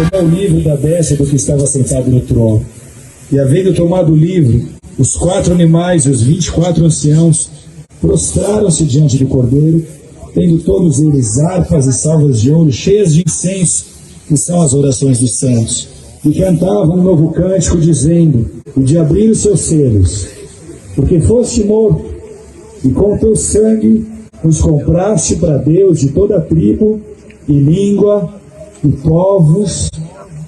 tomou o livro da destra do que estava sentado no trono. E havendo tomado o livro, os 4 animais e os 24 anciãos prostraram-se diante do Cordeiro, tendo todos eles harpas e salvas de ouro cheias de incenso, que são as orações dos santos. E cantavam um novo cântico, dizendo: o de abrir os seus selos, porque foste morto, e com o teu sangue nos compraste para Deus de toda a tribo, e língua, e povos,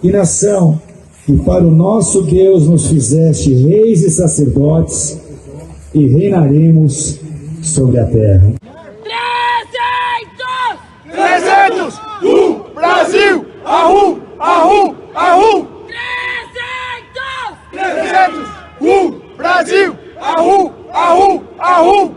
e nação, e para o nosso Deus nos fizeste reis e sacerdotes, e reinaremos sobre a terra. 300! Brasil! Arru! Arru! Arru! 300! Brasil! Arru! Arru! Arru!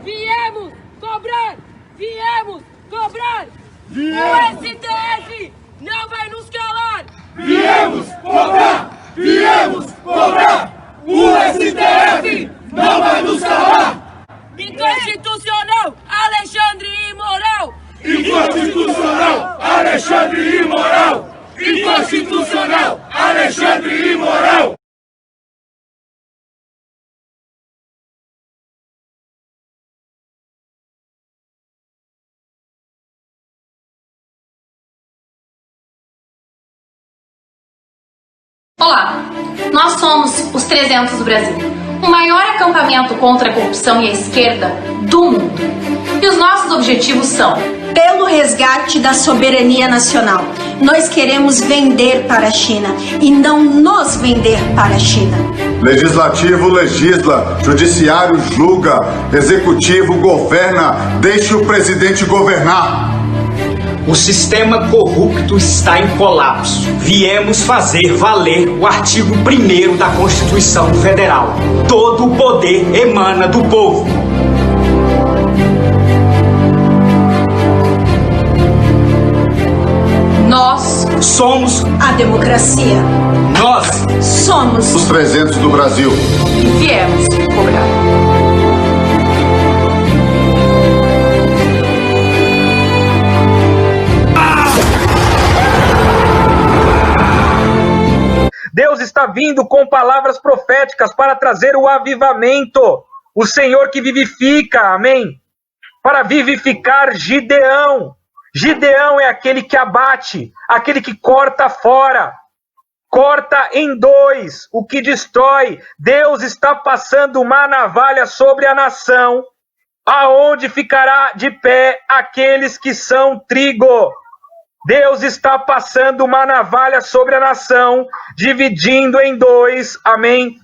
Viemos cobrar! Viemos cobrar! Viemos! O STF não vai nos calar! Viemos cobrar! Viemos cobrar! O STF não vai nos calar! Inconstitucional, Alexandre imoral! Inconstitucional, Alexandre imoral! Inconstitucional, Alexandre imoral! Olá, nós somos os 300 do Brasil, o maior acampamento contra a corrupção e a esquerda do mundo. E os nossos objetivos são: pelo resgate da soberania nacional. Nós queremos vender para a China e não nos vender para a China. Legislativo legisla, judiciário julga, executivo governa, deixe o presidente governar. O sistema corrupto está em colapso. Viemos fazer valer o artigo 1º da Constituição Federal. Todo o poder emana do povo. nós somos a democracia. Nós somos os 300 do Brasil. E viemos cobrar. Deus está vindo com palavras proféticas para trazer o avivamento. O Senhor que vivifica, amém? Para vivificar Gideão. Gideão é aquele que abate, aquele que corta fora. Corta em dois, o que destrói. Deus está passando uma navalha sobre a nação, aonde ficará de pé aqueles que são trigo. Deus está passando uma navalha sobre a nação, dividindo em dois, amém?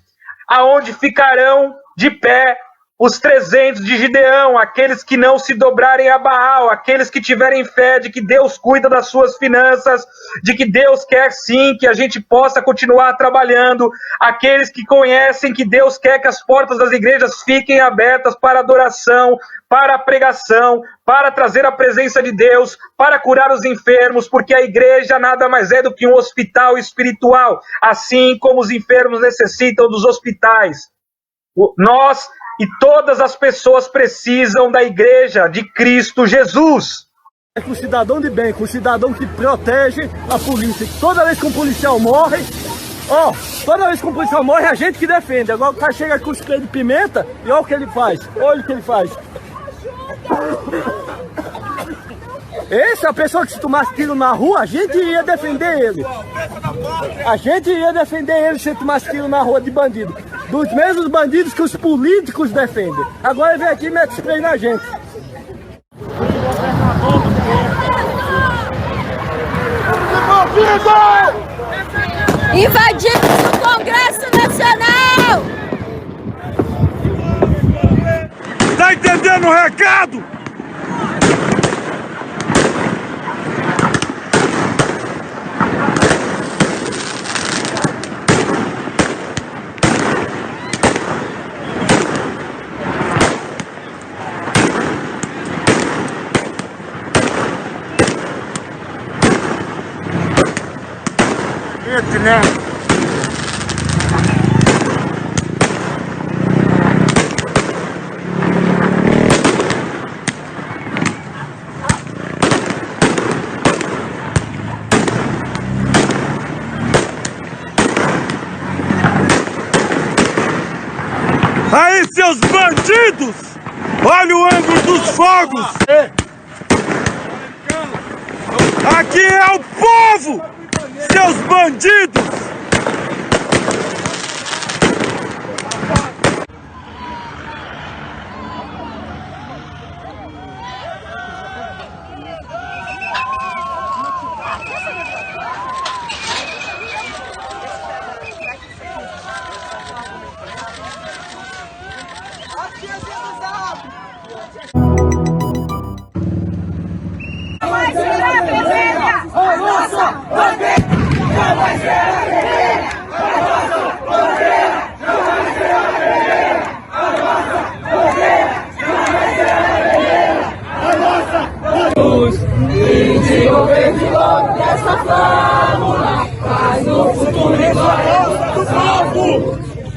Aonde ficarão de pé os 300 de Gideão, aqueles que não se dobrarem a Baal, aqueles que tiverem fé de que Deus cuida das suas finanças, de que Deus quer sim que a gente possa continuar trabalhando, aqueles que conhecem que Deus quer que as portas das igrejas fiquem abertas para adoração, para a pregação, para trazer a presença de Deus, para curar os enfermos, porque a igreja nada mais é do que um hospital espiritual, assim como os enfermos necessitam dos hospitais. Nós e todas as pessoas precisam da igreja de Cristo Jesus. É com o cidadão de bem, com o cidadão que protege a polícia. Toda vez que um policial morre, toda vez que um policial morre, é a gente que defende. Agora o cara chega com o spray de pimenta e olha o que ele faz. Olha o que ele faz. Esse é a pessoa que se tomasse tiro na rua, a gente ia defender ele. A gente ia defender ele se tomasse tiro na rua de bandido. Dos mesmos bandidos que os políticos defendem. Agora ele vem aqui e mete spray na gente. Invadimos o Congresso Nacional! Tá entendendo o recado? Né? seus bandidos! Olha o ângulo dos fogos! Aqui é o povo! Seus bandidos!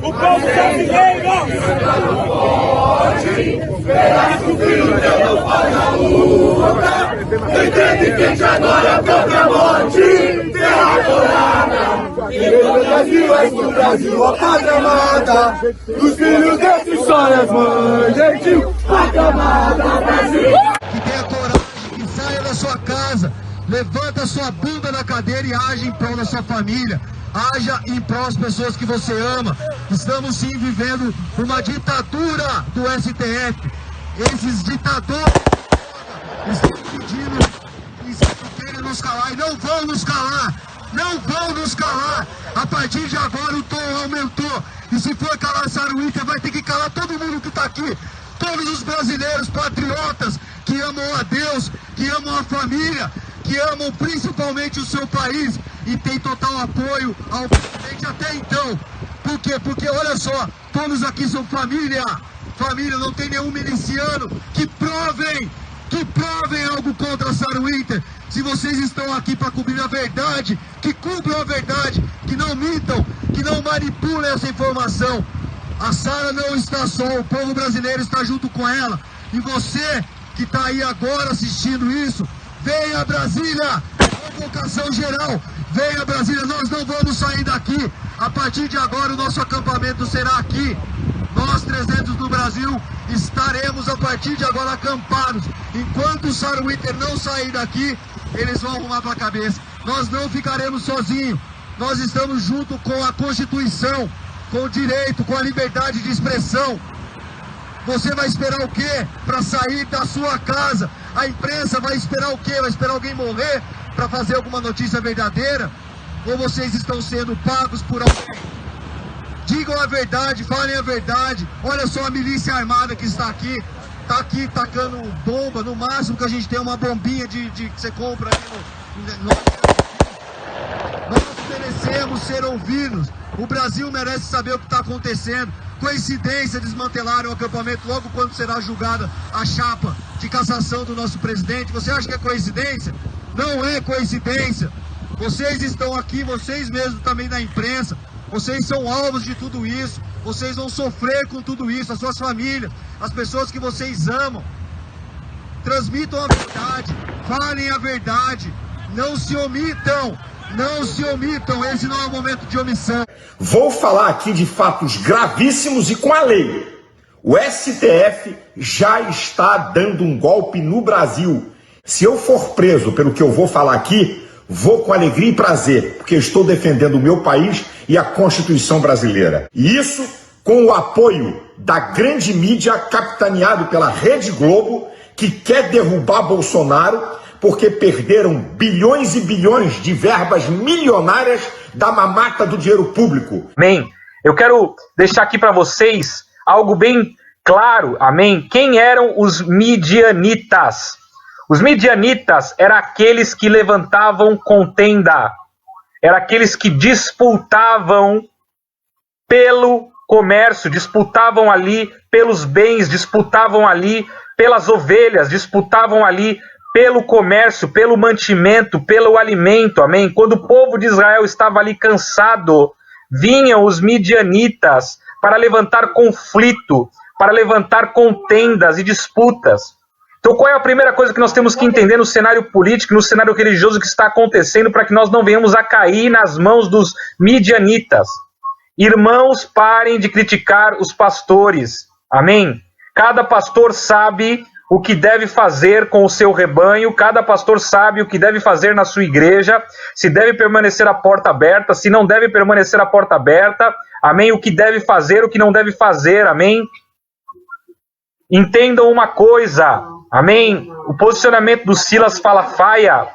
O povo brasileiro! Pedaço filho teu não faz a luta. Entende que agora é a própria morte. Terra dourada. E do Brasil és do Brasil a pátria amada. Os filhos desses sonhos, as mães, gentil, pátria amada, Brasil. Que tenha coragem, que saia da sua casa, levanta a sua bunda na cadeira e age em prol da sua família. Haja em prol das pessoas que você ama. Estamos sim vivendo uma ditadura do STF. Esses ditadores estão pedindo que querem nos calar e não vão nos calar. Não vão nos calar. A partir de agora o tom aumentou. E se for calar Saruíta, vai ter que calar todo mundo que está aqui. Todos os brasileiros patriotas que amam a Deus, que amam a família, que amam principalmente o seu país e tem total apoio ao presidente até então. Por quê? Porque olha só, todos aqui são família. Família, não tem nenhum miliciano que provem algo contra a Saruíta. Se vocês estão aqui para cobrir a verdade, que cubram a verdade, que não mintam, que não manipulem essa informação. A Sara não está só, o povo brasileiro está junto com ela. E você que está aí agora assistindo isso, venha a Brasília, convocação geral, venha a Brasília, nós não vamos sair daqui. A partir de agora o nosso acampamento será aqui. Nós, 300 do Brasil, estaremos a partir de agora acampados. Enquanto o Saruíta não sair daqui, eles vão arrumar para a cabeça. Nós não ficaremos sozinhos. Nós estamos junto com a Constituição, com o direito, com a liberdade de expressão. Você vai esperar o quê para sair da sua casa? A imprensa vai esperar o quê? Vai esperar alguém morrer para fazer alguma notícia verdadeira? Ou vocês estão sendo pagos por alguém? Digam a verdade, falem a verdade. Olha só a milícia armada que está aqui tacando bomba. No máximo que a gente tem uma bombinha que você compra aí Nós merecemos ser ouvidos. O Brasil merece saber o que está acontecendo. Coincidência, desmantelaram o acampamento logo quando será julgada a chapa de cassação do nosso presidente. Você acha que é coincidência? Não é coincidência. Vocês estão aqui, vocês mesmos também da imprensa. Vocês são alvos de tudo isso. Vocês vão sofrer com tudo isso, as suas famílias, as pessoas que vocês amam. Transmitam a verdade, falem a verdade, não se omitam. Não se omitam, esse não é o momento de omissão. Vou falar aqui de fatos gravíssimos e com a lei. O STF já está dando um golpe no Brasil. Se eu for preso pelo que eu vou falar aqui, vou com alegria e prazer, porque estou defendendo o meu país e a Constituição brasileira. E isso com o apoio da grande mídia capitaneado pela Rede Globo, que quer derrubar Bolsonaro, porque perderam bilhões e bilhões de verbas milionárias da mamata do dinheiro público. Amém. Eu quero deixar aqui para vocês algo bem claro, amém? Quem eram os midianitas? Os midianitas eram aqueles que levantavam contenda, eram aqueles que disputavam pelo comércio, disputavam ali pelos bens, disputavam ali pelas ovelhas, disputavam ali pelo comércio, pelo mantimento, pelo alimento, amém? Quando o povo de Israel estava ali cansado, vinham os midianitas para levantar conflito, para levantar contendas e disputas. Então qual é a primeira coisa que nós temos que entender no cenário político, no cenário religioso que está acontecendo, para que nós não venhamos a cair nas mãos dos midianitas? Irmãos, parem de criticar os pastores. Amém? Cada pastor sabe o que deve fazer com o seu rebanho, cada pastor sabe o que deve fazer na sua igreja, se deve permanecer a porta aberta, se não deve permanecer a porta aberta, amém? O que deve fazer, o que não deve fazer, amém? Entendam uma coisa, amém? O posicionamento do Silas Falafaia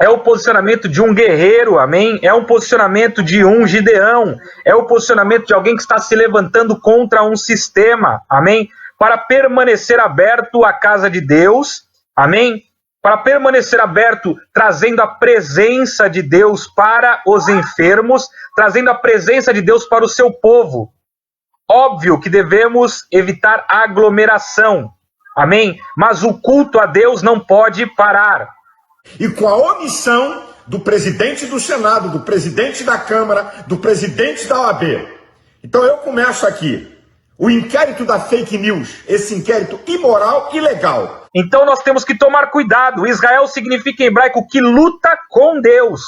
é o posicionamento de um guerreiro, amém? É um posicionamento de um Gideão, é o posicionamento de alguém que está se levantando contra um sistema, amém? Para permanecer aberto à casa de Deus, amém? Para permanecer aberto, trazendo a presença de Deus para os enfermos, trazendo a presença de Deus para o seu povo. Óbvio que devemos evitar aglomeração, amém? Mas o culto a Deus não pode parar. E com a omissão do presidente do Senado, do presidente da Câmara, do presidente da OAB. Então eu começo aqui. O inquérito da fake news, esse inquérito imoral e ilegal. Então nós temos que tomar cuidado. Israel significa em hebraico que luta com Deus.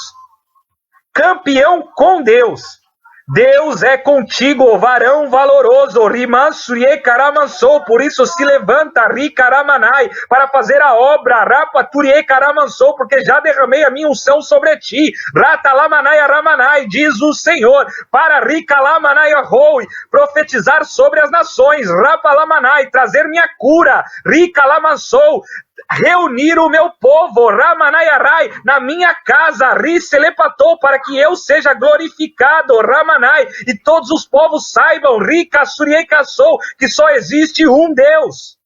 Campeão com Deus. Deus é contigo, varão valoroso, rimansurie karamansou, por isso se levanta, rikaramanai, para fazer a obra, rapaturie karamansou, porque já derramei a minha unção sobre ti, ratalamanai aramanai, diz o Senhor, para rikalamanai arroi, profetizar sobre as nações, rapalamanai, trazer minha cura, rikalamansou, reunir o meu povo, Ramanayarai, na minha casa, Riselepatou, para que eu seja glorificado, Ramanai, e todos os povos saibam, Rikasuriekassou, que só existe um Deus.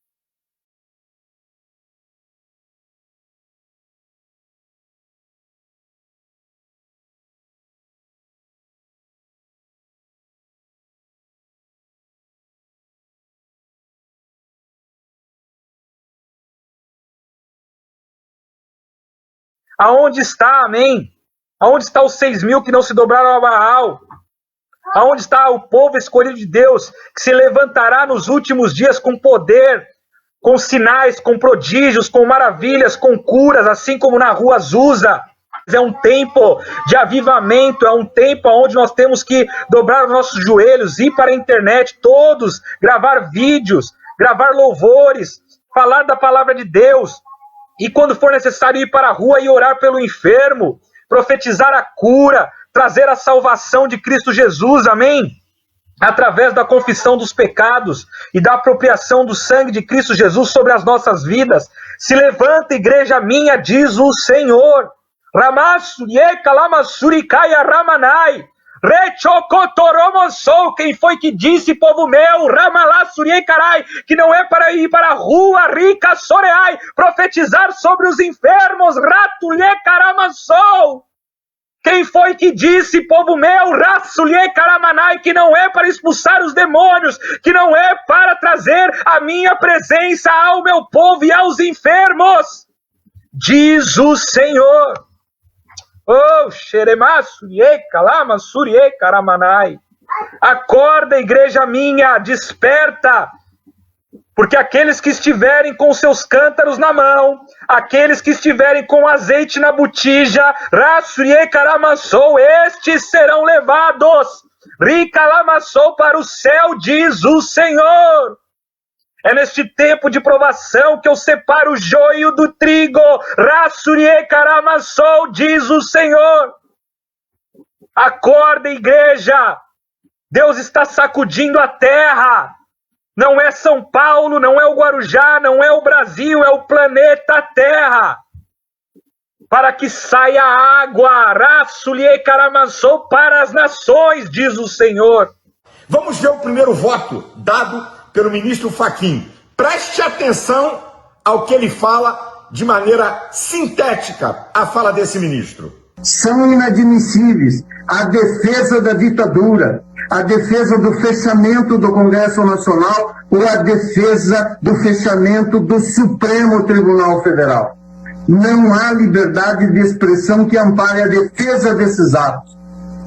Aonde está, amém? Aonde está os 6.000 que não se dobraram a Baal? Aonde está o povo escolhido de Deus, que se levantará nos últimos dias com poder, com sinais, com prodígios, com maravilhas, com curas, assim como na rua Azusa? É um tempo de avivamento, é um tempo onde nós temos que dobrar os nossos joelhos, ir para a internet, todos, gravar vídeos, gravar louvores, falar da palavra de Deus. E quando for necessário ir para a rua e orar pelo enfermo, profetizar a cura, trazer a salvação de Cristo Jesus, amém? Através da confissão dos pecados e da apropriação do sangue de Cristo Jesus sobre as nossas vidas. Se levanta, igreja minha, diz o Senhor. Ramasuriekalamasuricaia ramanai. Rechocotoromosou, quem foi que disse, povo meu, Ramalassuriekarai, que não é para ir para a rua, rica soreai, profetizar sobre os enfermos, Ratuliekaramassou. Quem foi que disse, povo meu, Rassuliekaramanai, que não é para expulsar os demônios, que não é para trazer a minha presença ao meu povo e aos enfermos? Diz o Senhor. Oh, xeremassuriekalamasuriekaramanai. Acorda, igreja minha, desperta, porque aqueles que estiverem com seus cântaros na mão, aqueles que estiverem com azeite na botija, rassuriekaramanssou, estes serão levados, rikalamassou, para o céu, diz o Senhor. É neste tempo de provação que eu separo o joio do trigo. Rassuriekaramanssou, diz o Senhor. Acorda, igreja. Deus está sacudindo a terra. Não é São Paulo, não é o Guarujá, não é o Brasil, é o planeta Terra. Para que saia água, Rassuriekaramanssou, para as nações, diz o Senhor. Vamos ver o primeiro voto dado pelo ministro Fachin. Preste atenção ao que ele fala de maneira sintética, a fala desse ministro. São inadmissíveis a defesa da ditadura, a defesa do fechamento do Congresso Nacional ou a defesa do fechamento do Supremo Tribunal Federal. Não há liberdade de expressão que ampare a defesa desses atos.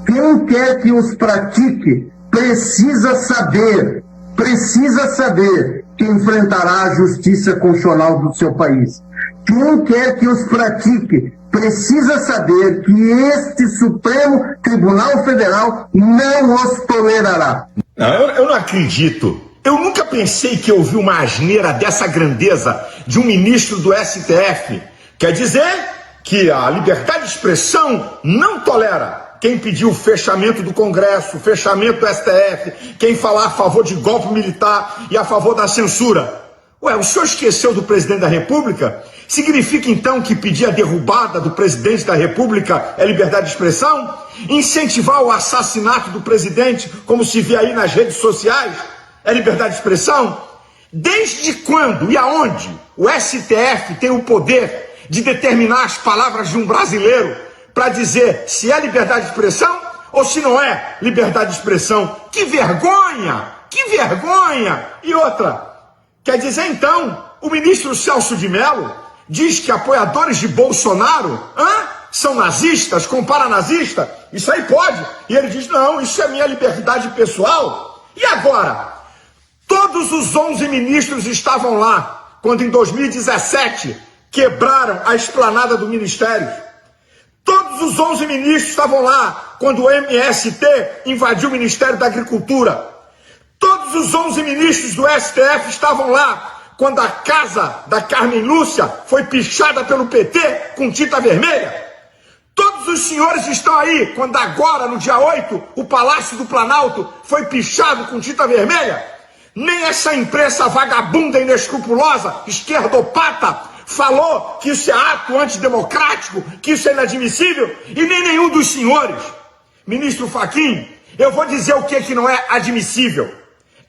Quem quer que os pratique precisa saber que enfrentará a justiça constitucional do seu país. Quem quer que os pratique precisa saber que este Supremo Tribunal Federal não os tolerará. Não, eu não acredito Eu nunca pensei que eu vi uma asneira dessa grandeza de um ministro do STF. Quer dizer que a liberdade de expressão não tolera quem pediu o fechamento do Congresso, o fechamento do STF, quem falar a favor de golpe militar e a favor da censura. Ué, o senhor esqueceu do presidente da República? Significa então que pedir a derrubada do presidente da República é liberdade de expressão? Incentivar o assassinato do presidente, como se vê aí nas redes sociais, é liberdade de expressão? Desde quando e aonde o STF tem o poder de determinar as palavras de um brasileiro para dizer se é liberdade de expressão ou se não é liberdade de expressão? Que vergonha! Que vergonha! E outra, quer dizer então, o ministro Celso de Mello diz que apoiadores de Bolsonaro são nazistas, compara nazista? Isso aí pode. E ele diz, não, isso é minha liberdade pessoal. E agora? Todos os 11 ministros estavam lá, quando em 2017 quebraram a esplanada do Ministério. Todos os 11 ministros estavam lá, quando o MST invadiu o Ministério da Agricultura. Todos os 11 ministros do STF estavam lá, quando a casa da Carmen Lúcia foi pichada pelo PT com tinta vermelha. Todos os senhores estão aí, quando agora, no dia 8, o Palácio do Planalto foi pichado com tinta vermelha. Nem essa imprensa vagabunda e inescrupulosa, esquerdopata, falou que isso é ato antidemocrático, que isso é inadmissível, e nem nenhum dos senhores. Ministro Fachin, eu vou dizer o que não é admissível.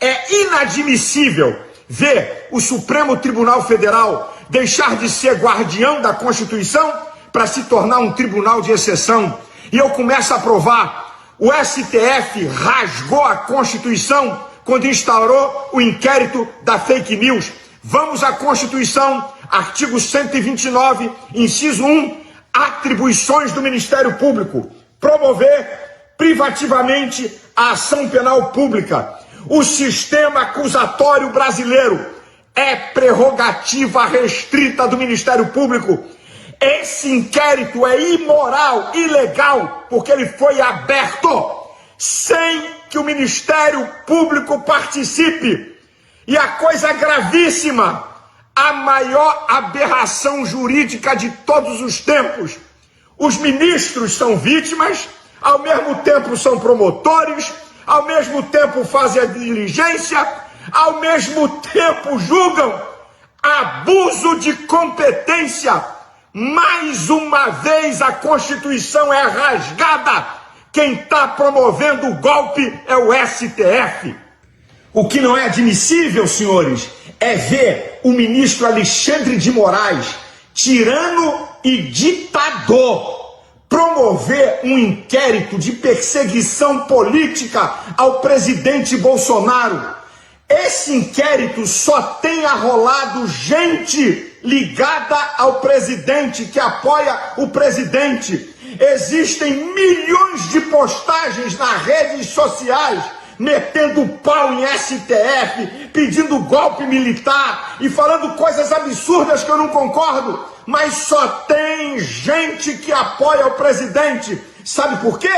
É inadmissível ver o Supremo Tribunal Federal deixar de ser guardião da Constituição para se tornar um tribunal de exceção. E eu começo a provar, o STF rasgou a Constituição quando instaurou o inquérito da fake news. Vamos à Constituição, artigo 129, inciso 1, atribuições do Ministério Público. Promover privativamente a ação penal pública. O sistema acusatório brasileiro é prerrogativa restrita do Ministério Público. Esse inquérito é imoral, ilegal, porque ele foi aberto sem que o Ministério Público participe. E a coisa gravíssima, a maior aberração jurídica de todos os tempos. Os ministros são vítimas, ao mesmo tempo são promotores, ao mesmo tempo fazem a diligência, ao mesmo tempo julgam. Abuso de competência. Mais uma vez a Constituição é rasgada. Quem está promovendo o golpe é o STF. O que não é admissível, senhores, é ver o ministro Alexandre de Moraes, tirano e ditador, promover um inquérito de perseguição política ao presidente Bolsonaro. Esse inquérito só tem arrolado gente ligada ao presidente, que apoia o presidente. Existem milhões de postagens nas redes sociais metendo pau em STF, pedindo golpe militar e falando coisas absurdas que eu não concordo, mas só tem gente que apoia o presidente. Sabe por quê?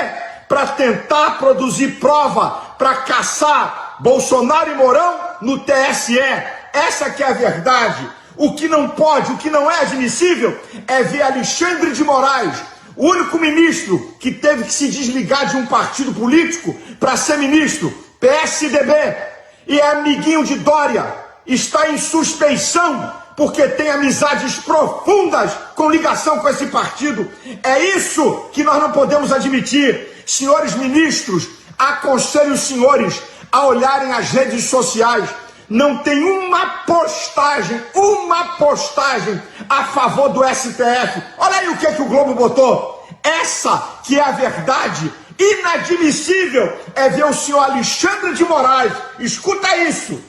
Para tentar produzir prova para caçar Bolsonaro e Mourão no TSE. Essa que é a verdade. O que não pode, o que não é admissível é ver Alexandre de Moraes, o único ministro que teve que se desligar de um partido político para ser ministro, PSDB, e é amiguinho de Dória, está em suspeição porque tem amizades profundas com ligação com esse partido. É isso que nós não podemos admitir. Senhores ministros, aconselho os senhores a olharem as redes sociais. Não tem uma postagem a favor do STF. Olha aí o que o Globo botou. Essa que é a verdade. Inadmissível é ver o senhor Alexandre de Moraes. Escuta isso.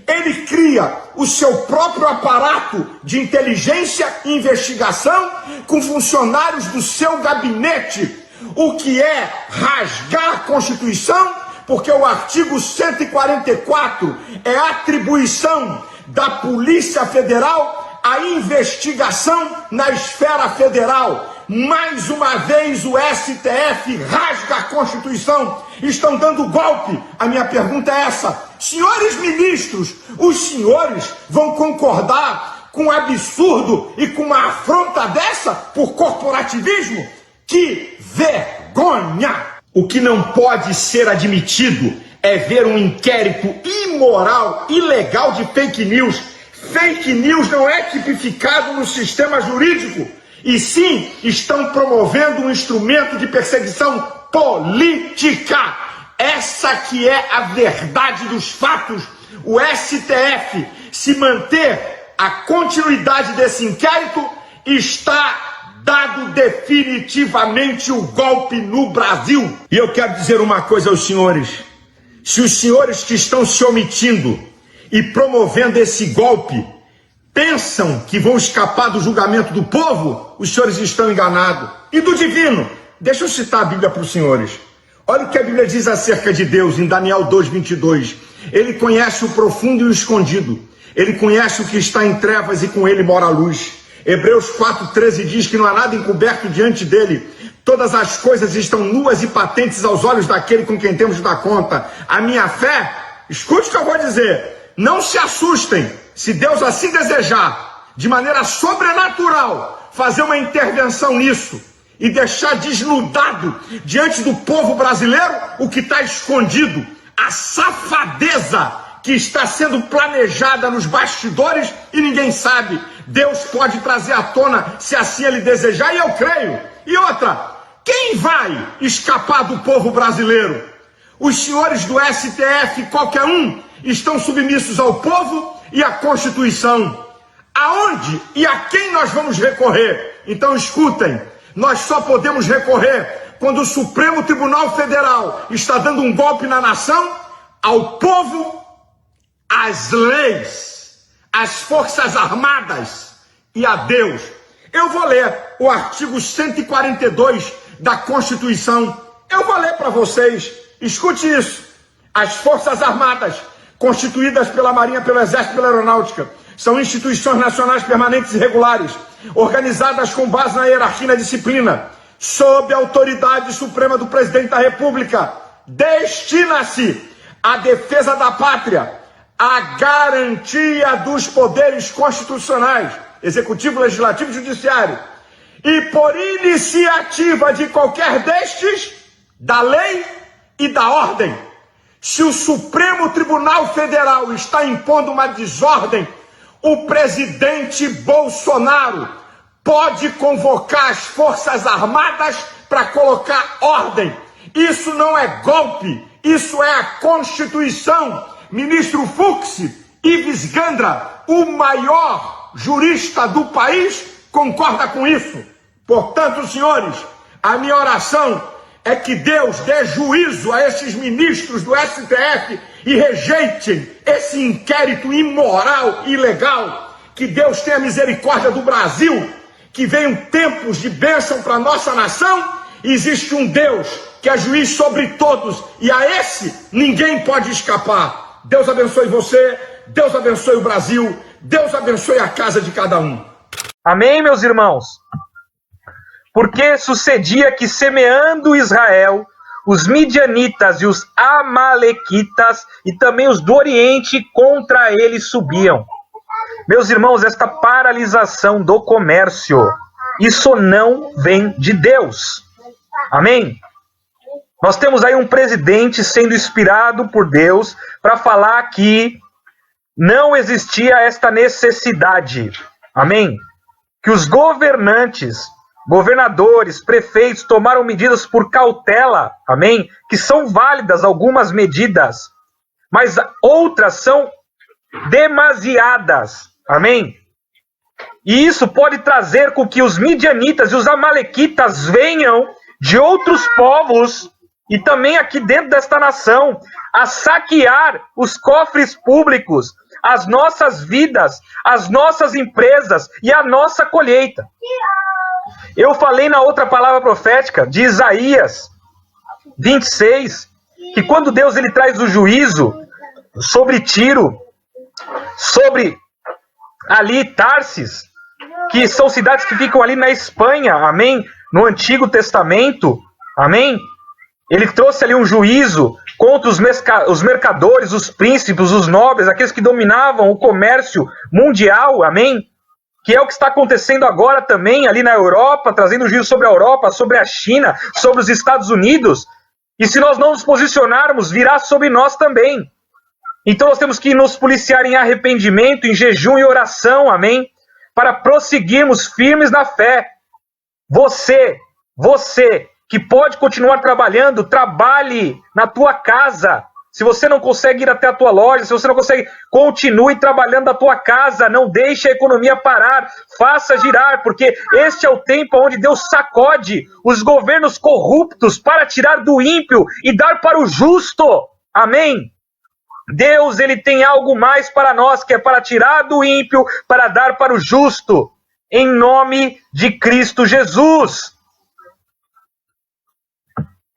Ele cria o seu próprio aparato de inteligência e investigação com funcionários do seu gabinete. O que é rasgar a Constituição, porque o artigo 144 é atribuição da Polícia Federal a investigação na esfera federal. Mais uma vez o STF rasga a Constituição, estão dando golpe. A minha pergunta é essa: senhores ministros, os senhores vão concordar com um absurdo e com uma afronta dessa por corporativismo? Que vergonha! O que não pode ser admitido é ver um inquérito imoral, ilegal de fake news. Fake news não é tipificado no sistema jurídico, e sim estão promovendo um instrumento de perseguição política. Essa que é a verdade dos fatos. O STF, se manter a continuidade desse inquérito, está dado definitivamente o golpe no Brasil. E eu quero dizer uma coisa aos senhores: se os senhores que estão se omitindo e promovendo esse golpe pensam que vão escapar do julgamento do povo, os senhores estão enganados. E do divino? Deixa eu citar a Bíblia para os senhores. Olha o que a Bíblia diz acerca de Deus em Daniel 2:22. Ele conhece o profundo e o escondido. Ele conhece o que está em trevas e com ele mora a luz. Hebreus 4:13 diz que não há nada encoberto diante dele. Todas as coisas estão nuas e patentes aos olhos daquele com quem temos de dar conta. A minha fé, escute o que eu vou dizer, não se assustem. Se Deus assim desejar, de maneira sobrenatural, fazer uma intervenção nisso e deixar desnudado diante do povo brasileiro o que está escondido, a safadeza que está sendo planejada nos bastidores e ninguém sabe, Deus pode trazer à tona se assim ele desejar, e eu creio. E outra, quem vai escapar do povo brasileiro? Os senhores do STF, qualquer um, estão submissos ao povo e à Constituição. Aonde e a quem nós vamos recorrer? Então escutem, nós só podemos recorrer quando o Supremo Tribunal Federal está dando um golpe na nação, ao povo, às leis, às Forças Armadas e a Deus. Eu vou ler o artigo 142 da Constituição. Eu vou ler para vocês. Escute isso. As Forças Armadas, constituídas pela Marinha, pelo Exército e pela Aeronáutica, são instituições nacionais permanentes e regulares, organizadas com base na hierarquia e na disciplina, sob a autoridade suprema do Presidente da República. Destina-se à defesa da pátria, à garantia dos poderes constitucionais, executivo, legislativo e judiciário, e por iniciativa de qualquer destes, da lei e da ordem. Se o Supremo Tribunal Federal está impondo uma desordem, o presidente Bolsonaro pode convocar as Forças Armadas para colocar ordem. Isso não é golpe, isso é a Constituição. Ministro Fux, Ives Gandra, o maior jurista do país, concorda com isso. Portanto, senhores, a minha oração é que Deus dê juízo a esses ministros do STF e rejeitem esse inquérito imoral e ilegal. Que Deus tenha misericórdia do Brasil, que venham tempos de bênção para a nossa nação. Existe um Deus que é juiz sobre todos, e a esse ninguém pode escapar. Deus abençoe você, Deus abençoe o Brasil, Deus abençoe a casa de cada um. Amém, meus irmãos? Porque sucedia que, semeando Israel, os midianitas e os amalequitas e também os do Oriente contra ele subiam. Meus irmãos, esta paralisação do comércio, isso não vem de Deus. Amém? Nós temos aí um presidente sendo inspirado por Deus para falar que não existia esta necessidade. Amém? Que os governantes, governadores, prefeitos tomaram medidas por cautela, amém? Que são válidas algumas medidas, mas outras são demasiadas, amém? E isso pode trazer com que os midianitas e os amalequitas venham de outros povos e também aqui dentro desta nação a saquear os cofres públicos, as nossas vidas, as nossas empresas e a nossa colheita. Eu falei na outra palavra profética de Isaías 26, que quando Deus ele traz o juízo sobre Tiro, sobre ali Tarsis, que são cidades que ficam ali na Espanha, amém? no Antigo Testamento, amém? Ele trouxe ali um juízo contra os mercadores, os príncipes, os nobres, aqueles que dominavam o comércio mundial, amém? Que é o que está acontecendo agora também ali na Europa, trazendo juízo sobre a Europa, sobre a China, sobre os Estados Unidos. E se nós não nos posicionarmos, virá sobre nós também. Então nós temos que nos policiar em arrependimento, em jejum e oração, amém? Para prosseguirmos firmes na fé. Você que pode continuar trabalhando, trabalhe na tua casa. Se você não consegue ir até a tua loja, se você não consegue, continue trabalhando na tua casa. Não deixe a economia parar. Faça girar, porque este é o tempo onde Deus sacode os governos corruptos para tirar do ímpio e dar para o justo. Amém? Deus, ele tem algo mais para nós, que é para tirar do ímpio, para dar para o justo. Em nome de Cristo Jesus.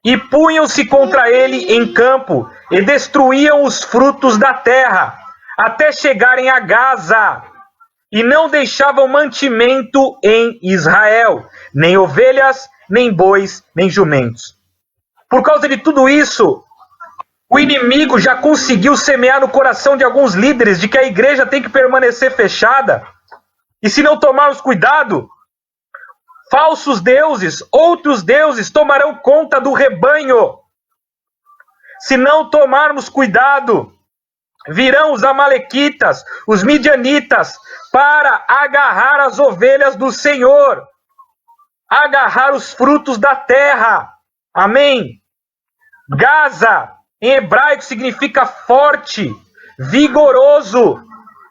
E punham-se contra ele em campo, e destruíam os frutos da terra, até chegarem a Gaza, e não deixavam mantimento em Israel, nem ovelhas, nem bois, nem jumentos. Por causa de tudo isso, o inimigo já conseguiu semear no coração de alguns líderes de que a igreja tem que permanecer fechada, e se não tomarmos cuidado, falsos deuses, outros deuses tomarão conta do rebanho. Se não tomarmos cuidado, virão os amalequitas, os midianitas, para agarrar as ovelhas do Senhor, agarrar os frutos da terra. Amém? Gaza, em hebraico, significa forte, vigoroso.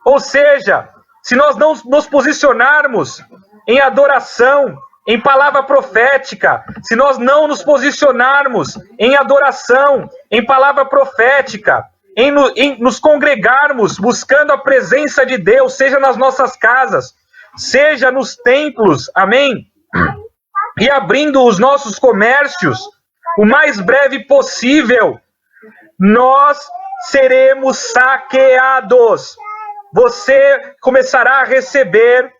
Ou seja, se nós não nos posicionarmos em adoração, em palavra profética, se nós não nos posicionarmos em adoração, em palavra profética, em nos congregarmos buscando a presença de Deus, seja nas nossas casas, seja nos templos, amém? E abrindo os nossos comércios o mais breve possível, nós seremos saqueados. Você começará a receber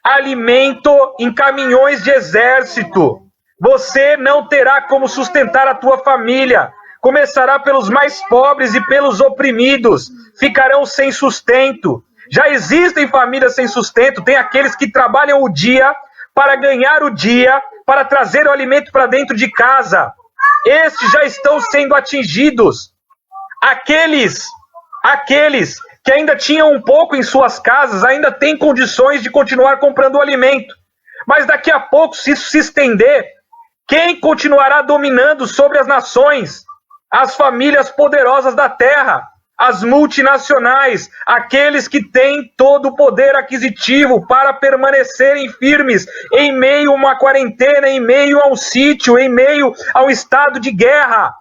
alimento em caminhões de exército. Você não terá como sustentar a tua família. Começará pelos mais pobres e pelos oprimidos. Ficarão sem sustento. Já existem famílias sem sustento. Tem aqueles que trabalham o dia para ganhar o dia, para trazer o alimento para dentro de casa. Estes já estão sendo atingidos. Aqueles que ainda tinham um pouco em suas casas, ainda têm condições de continuar comprando o alimento. Mas daqui a pouco, se isso se estender, quem continuará dominando sobre as nações? As famílias poderosas da terra, as multinacionais, aqueles que têm todo o poder aquisitivo para permanecerem firmes em meio a uma quarentena, em meio a um sítio, em meio a um estado de guerra.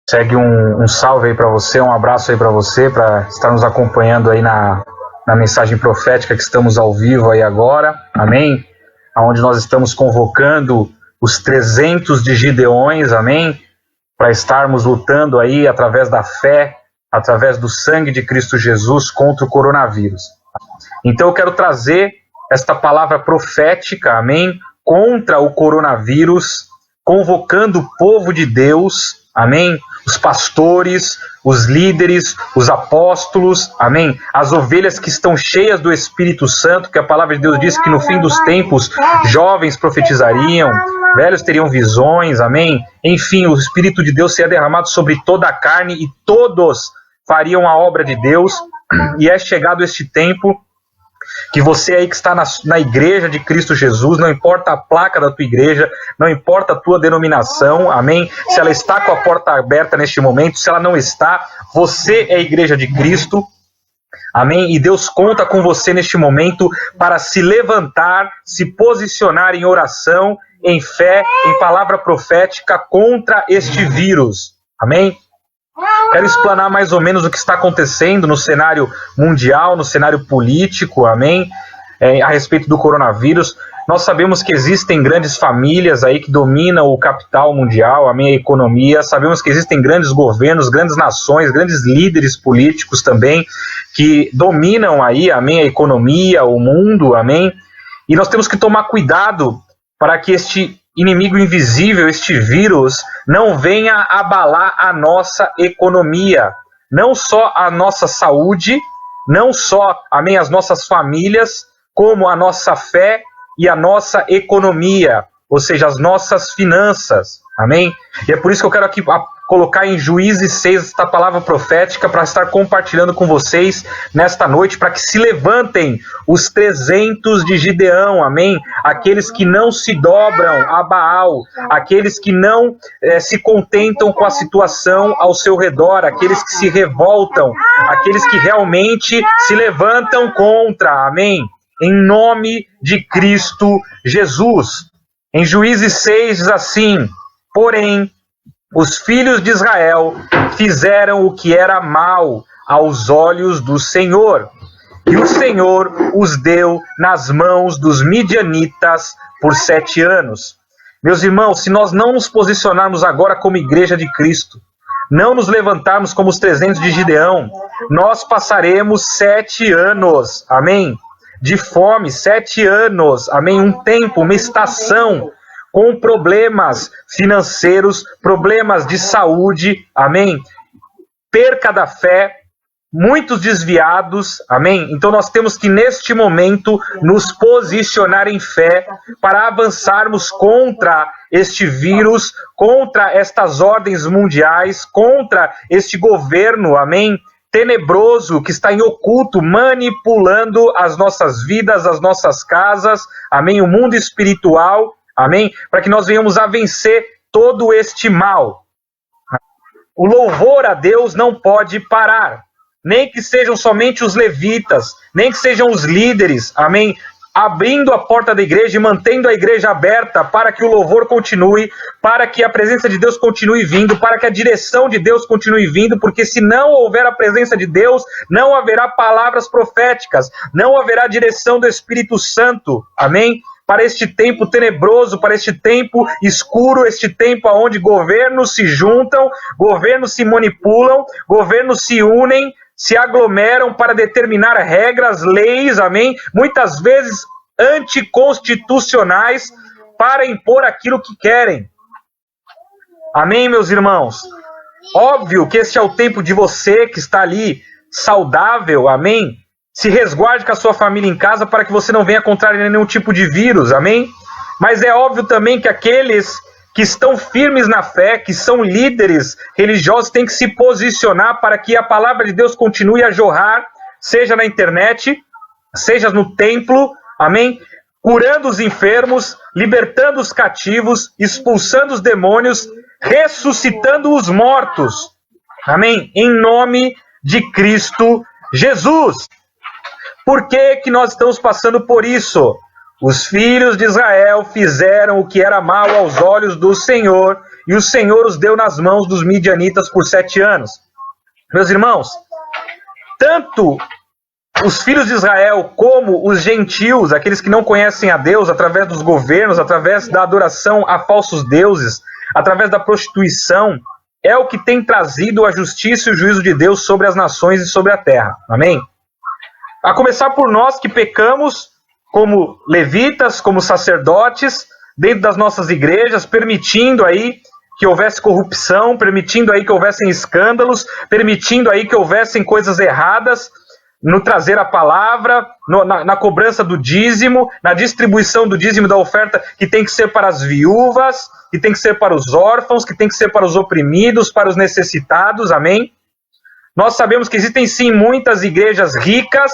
Segue um salve aí para você, um abraço aí para você, para estar nos acompanhando aí na mensagem profética que estamos ao vivo aí agora, amém? Onde nós estamos convocando os 300 de Gideões, amém? Para estarmos lutando aí através da fé, através do sangue de Cristo Jesus contra o coronavírus. Então eu quero trazer esta palavra profética, amém? Contra o coronavírus, convocando o povo de Deus, amém? Os pastores, os líderes, os apóstolos, amém? As ovelhas que estão cheias do Espírito Santo, que a palavra de Deus diz que no fim dos tempos jovens profetizariam, velhos teriam visões, amém? Enfim, o Espírito de Deus seria derramado sobre toda a carne e todos fariam a obra de Deus. E é chegado este tempo que você aí que está na igreja de Cristo Jesus, não importa a placa da tua igreja, não importa a tua denominação, amém? Se ela está com a porta aberta neste momento, se ela não está, você é a igreja de Cristo, amém? E Deus conta com você neste momento para se levantar, se posicionar em oração, em fé, em palavra profética contra este vírus, amém? Quero explanar mais ou menos o que está acontecendo no cenário mundial, no cenário político, amém? A respeito do coronavírus. Nós sabemos que existem grandes famílias aí que dominam o capital mundial, amém? A economia. Sabemos que existem grandes governos, grandes nações, grandes líderes políticos também que dominam aí, amém? A economia, o mundo, amém? E nós temos que tomar cuidado para que este inimigo invisível, este vírus, não venha abalar a nossa economia, não só a nossa saúde, não só, amém, as nossas famílias, como a nossa fé e a nossa economia, ou seja, as nossas finanças, amém? E é por isso que eu quero aqui colocar em Juízes 6 esta palavra profética para estar compartilhando com vocês nesta noite, para que se levantem os 300 de Gideão, amém? Aqueles que não se dobram a Baal, aqueles que não se contentam com a situação ao seu redor, aqueles que se revoltam, aqueles que realmente se levantam contra, amém? Em nome de Cristo Jesus. Em Juízes 6 diz assim: porém, os filhos de Israel fizeram o que era mal aos olhos do Senhor, e o Senhor os deu nas mãos dos midianitas por 7 anos. Meus irmãos, se nós não nos posicionarmos agora como igreja de Cristo, não nos levantarmos como os 300 de Gideão, nós passaremos 7 anos, amém? De fome, 7 anos, amém? Um tempo, uma estação, com problemas financeiros, problemas de saúde, amém? Perca da fé, muitos desviados, amém? Então nós temos que neste momento nos posicionar em fé para avançarmos contra este vírus, contra estas ordens mundiais, contra este governo, amém? Tenebroso que está em oculto, manipulando as nossas vidas, as nossas casas, amém? O mundo espiritual, amém? Para que nós venhamos a vencer todo este mal. O louvor a Deus não pode parar, nem que sejam somente os levitas, nem que sejam os líderes, amém? Abrindo a porta da igreja e mantendo a igreja aberta para que o louvor continue, para que a presença de Deus continue vindo, para que a direção de Deus continue vindo, porque se não houver a presença de Deus, não haverá palavras proféticas, não haverá direção do Espírito Santo, amém? Para este tempo tenebroso, para este tempo escuro, este tempo onde governos se juntam, governos se manipulam, governos se unem, se aglomeram para determinar regras, leis, amém? Muitas vezes anticonstitucionais para impor aquilo que querem. Amém, meus irmãos? Óbvio que este é o tempo de você que está ali saudável, amém? Se resguarde com a sua família em casa para que você não venha contrariar nenhum tipo de vírus, amém? Mas é óbvio também que aqueles que estão firmes na fé, que são líderes religiosos, têm que se posicionar para que a palavra de Deus continue a jorrar, seja na internet, seja no templo, amém? Curando os enfermos, libertando os cativos, expulsando os demônios, ressuscitando os mortos, amém? Em nome de Cristo Jesus. Por que que nós estamos passando por isso? Os filhos de Israel fizeram o que era mal aos olhos do Senhor, e o Senhor os deu nas mãos dos midianitas por 7 anos. Meus irmãos, tanto os filhos de Israel como os gentios, aqueles que não conhecem a Deus, através dos governos, através da adoração a falsos deuses, através da prostituição, é o que tem trazido a justiça e o juízo de Deus sobre as nações e sobre a terra. Amém? A começar por nós que pecamos como levitas, como sacerdotes, dentro das nossas igrejas, permitindo aí que houvesse corrupção, permitindo aí que houvessem escândalos, permitindo aí que houvessem coisas erradas no trazer a palavra, na cobrança do dízimo, na distribuição do dízimo da oferta, que tem que ser para as viúvas, que tem que ser para os órfãos, que tem que ser para os oprimidos, para os necessitados, amém? Nós sabemos que existem sim muitas igrejas ricas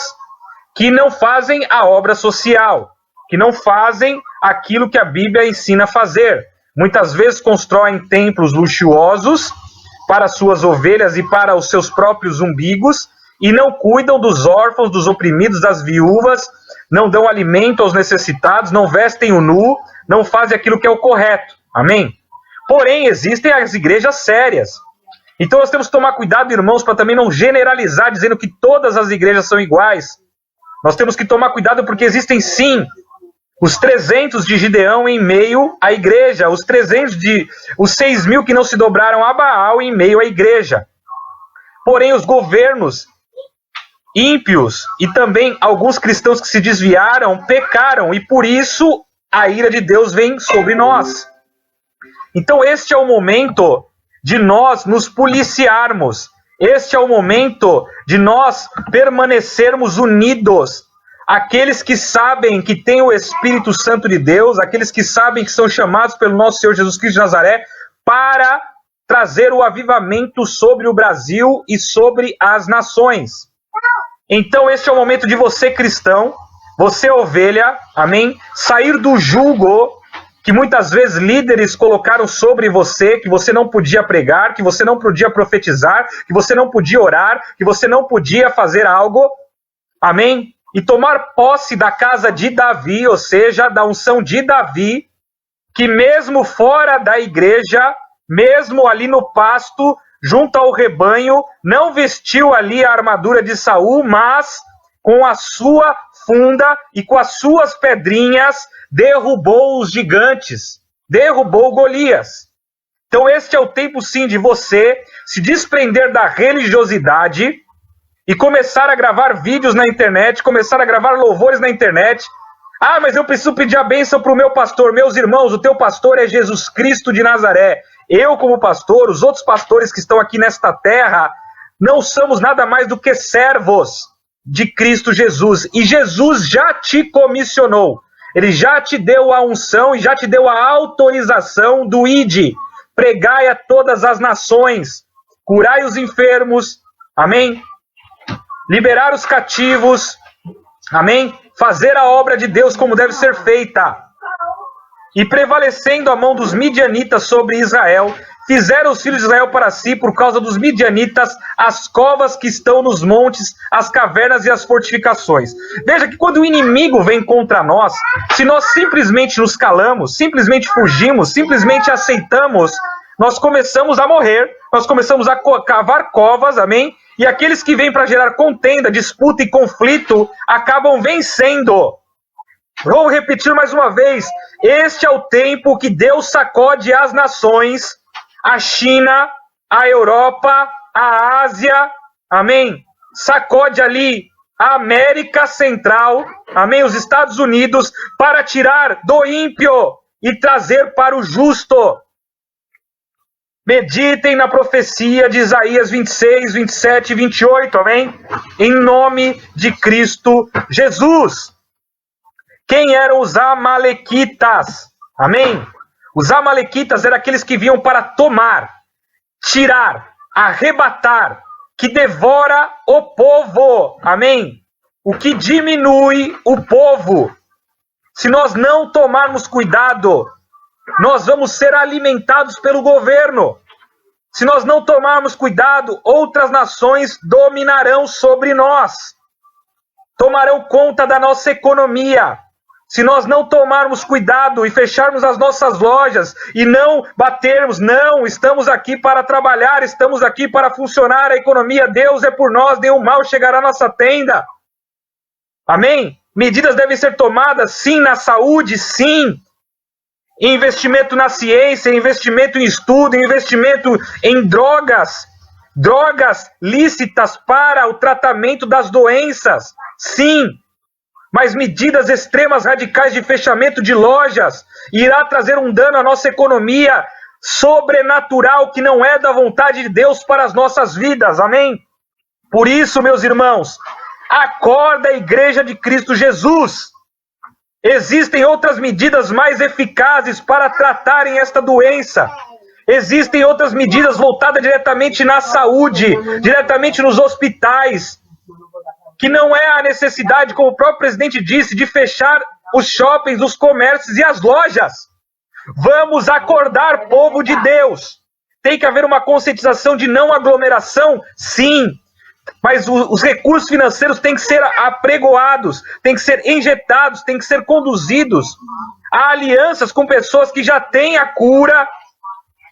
que não fazem a obra social, que não fazem aquilo que a Bíblia ensina a fazer. Muitas vezes constroem templos luxuosos para suas ovelhas e para os seus próprios umbigos e não cuidam dos órfãos, dos oprimidos, das viúvas, não dão alimento aos necessitados, não vestem o nu, não fazem aquilo que é o correto. Amém? Porém, existem as igrejas sérias. Então nós temos que tomar cuidado, irmãos, para também não generalizar dizendo que todas as igrejas são iguais. Nós temos que tomar cuidado porque existem sim os 300 de Gideão em meio à igreja, os 6.000 que não se dobraram a Baal em meio à igreja. Porém, os governos ímpios e também alguns cristãos que se desviaram pecaram, e por isso a ira de Deus vem sobre nós. Então este é o momento de nós nos policiarmos. Este é o momento de nós permanecermos unidos. Aqueles que sabem que tem o Espírito Santo de Deus, aqueles que sabem que são chamados pelo nosso Senhor Jesus Cristo de Nazaré para trazer o avivamento sobre o Brasil e sobre as nações. Então este é o momento de você, cristão, você, ovelha, amém, sair do jugo que muitas vezes líderes colocaram sobre você, que você não podia pregar, que você não podia profetizar, que você não podia orar, que você não podia fazer algo, amém? E tomar posse da casa de Davi, ou seja, da unção de Davi, que mesmo fora da igreja, mesmo ali no pasto, junto ao rebanho, não vestiu ali a armadura de Saul, mas com a sua funda e com as suas pedrinhas, derrubou os gigantes, derrubou Golias. Então este é o tempo sim de você se desprender da religiosidade e começar a gravar vídeos na internet, começar a gravar louvores na internet. Ah, mas eu preciso pedir a bênção para o meu pastor. Meus irmãos, o teu pastor é Jesus Cristo de Nazaré. Eu, como pastor, os outros pastores que estão aqui nesta terra, não somos nada mais do que servos de Cristo Jesus. E Jesus já te comissionou. Ele já te deu a unção e já te deu a autorização do ide. Pregai a todas as nações. Curai os enfermos. Amém? Liberar os cativos. Amém? Fazer a obra de Deus como deve ser feita. E prevalecendo a mão dos midianitas sobre Israel, fizeram os filhos de Israel para si, por causa dos midianitas, as covas que estão nos montes, as cavernas e as fortificações. Veja que quando o inimigo vem contra nós, se nós simplesmente nos calamos, simplesmente fugimos, simplesmente aceitamos, nós começamos a morrer, nós começamos a cavar covas, amém? E aqueles que vêm para gerar contenda, disputa e conflito, acabam vencendo. Vou repetir mais uma vez, este é o tempo que Deus sacode as nações, a China, a Europa, a Ásia, amém? Sacode ali a América Central, amém? Os Estados Unidos, para tirar do ímpio e trazer para o justo. Meditem na profecia de Isaías 26, 27 e 28, amém? Em nome de Cristo Jesus. Quem eram os amalequitas? Amém? Os amalequitas eram aqueles que vinham para tomar, tirar, arrebatar, que devora o povo. Amém? O que diminui o povo. Se nós não tomarmos cuidado, nós vamos ser alimentados pelo governo. Se nós não tomarmos cuidado, outras nações dominarão sobre nós. Tomarão conta da nossa economia. Se nós não tomarmos cuidado e fecharmos as nossas lojas e não batermos, não, estamos aqui para trabalhar, estamos aqui para funcionar a economia, Deus é por nós, nenhum mal chegará à nossa tenda. Amém? Medidas devem ser tomadas, sim, na saúde, sim. Investimento na ciência, investimento em estudo, investimento em drogas, drogas lícitas para o tratamento das doenças, sim. Mas medidas extremas, radicais de fechamento de lojas irá trazer um dano à nossa economia sobrenatural que não é da vontade de Deus para as nossas vidas, amém? Por isso, meus irmãos, acorda a igreja de Cristo Jesus. Existem outras medidas mais eficazes para tratarem esta doença. Existem outras medidas voltadas diretamente na saúde, diretamente nos hospitais, que não é a necessidade, como o próprio presidente disse, de fechar os shoppings, os comércios e as lojas. Vamos acordar, povo de Deus. Tem que haver uma conscientização de não aglomeração, sim. Mas os recursos financeiros têm que ser apregoados, têm que ser injetados, têm que ser conduzidos. Há alianças com pessoas que já têm a cura,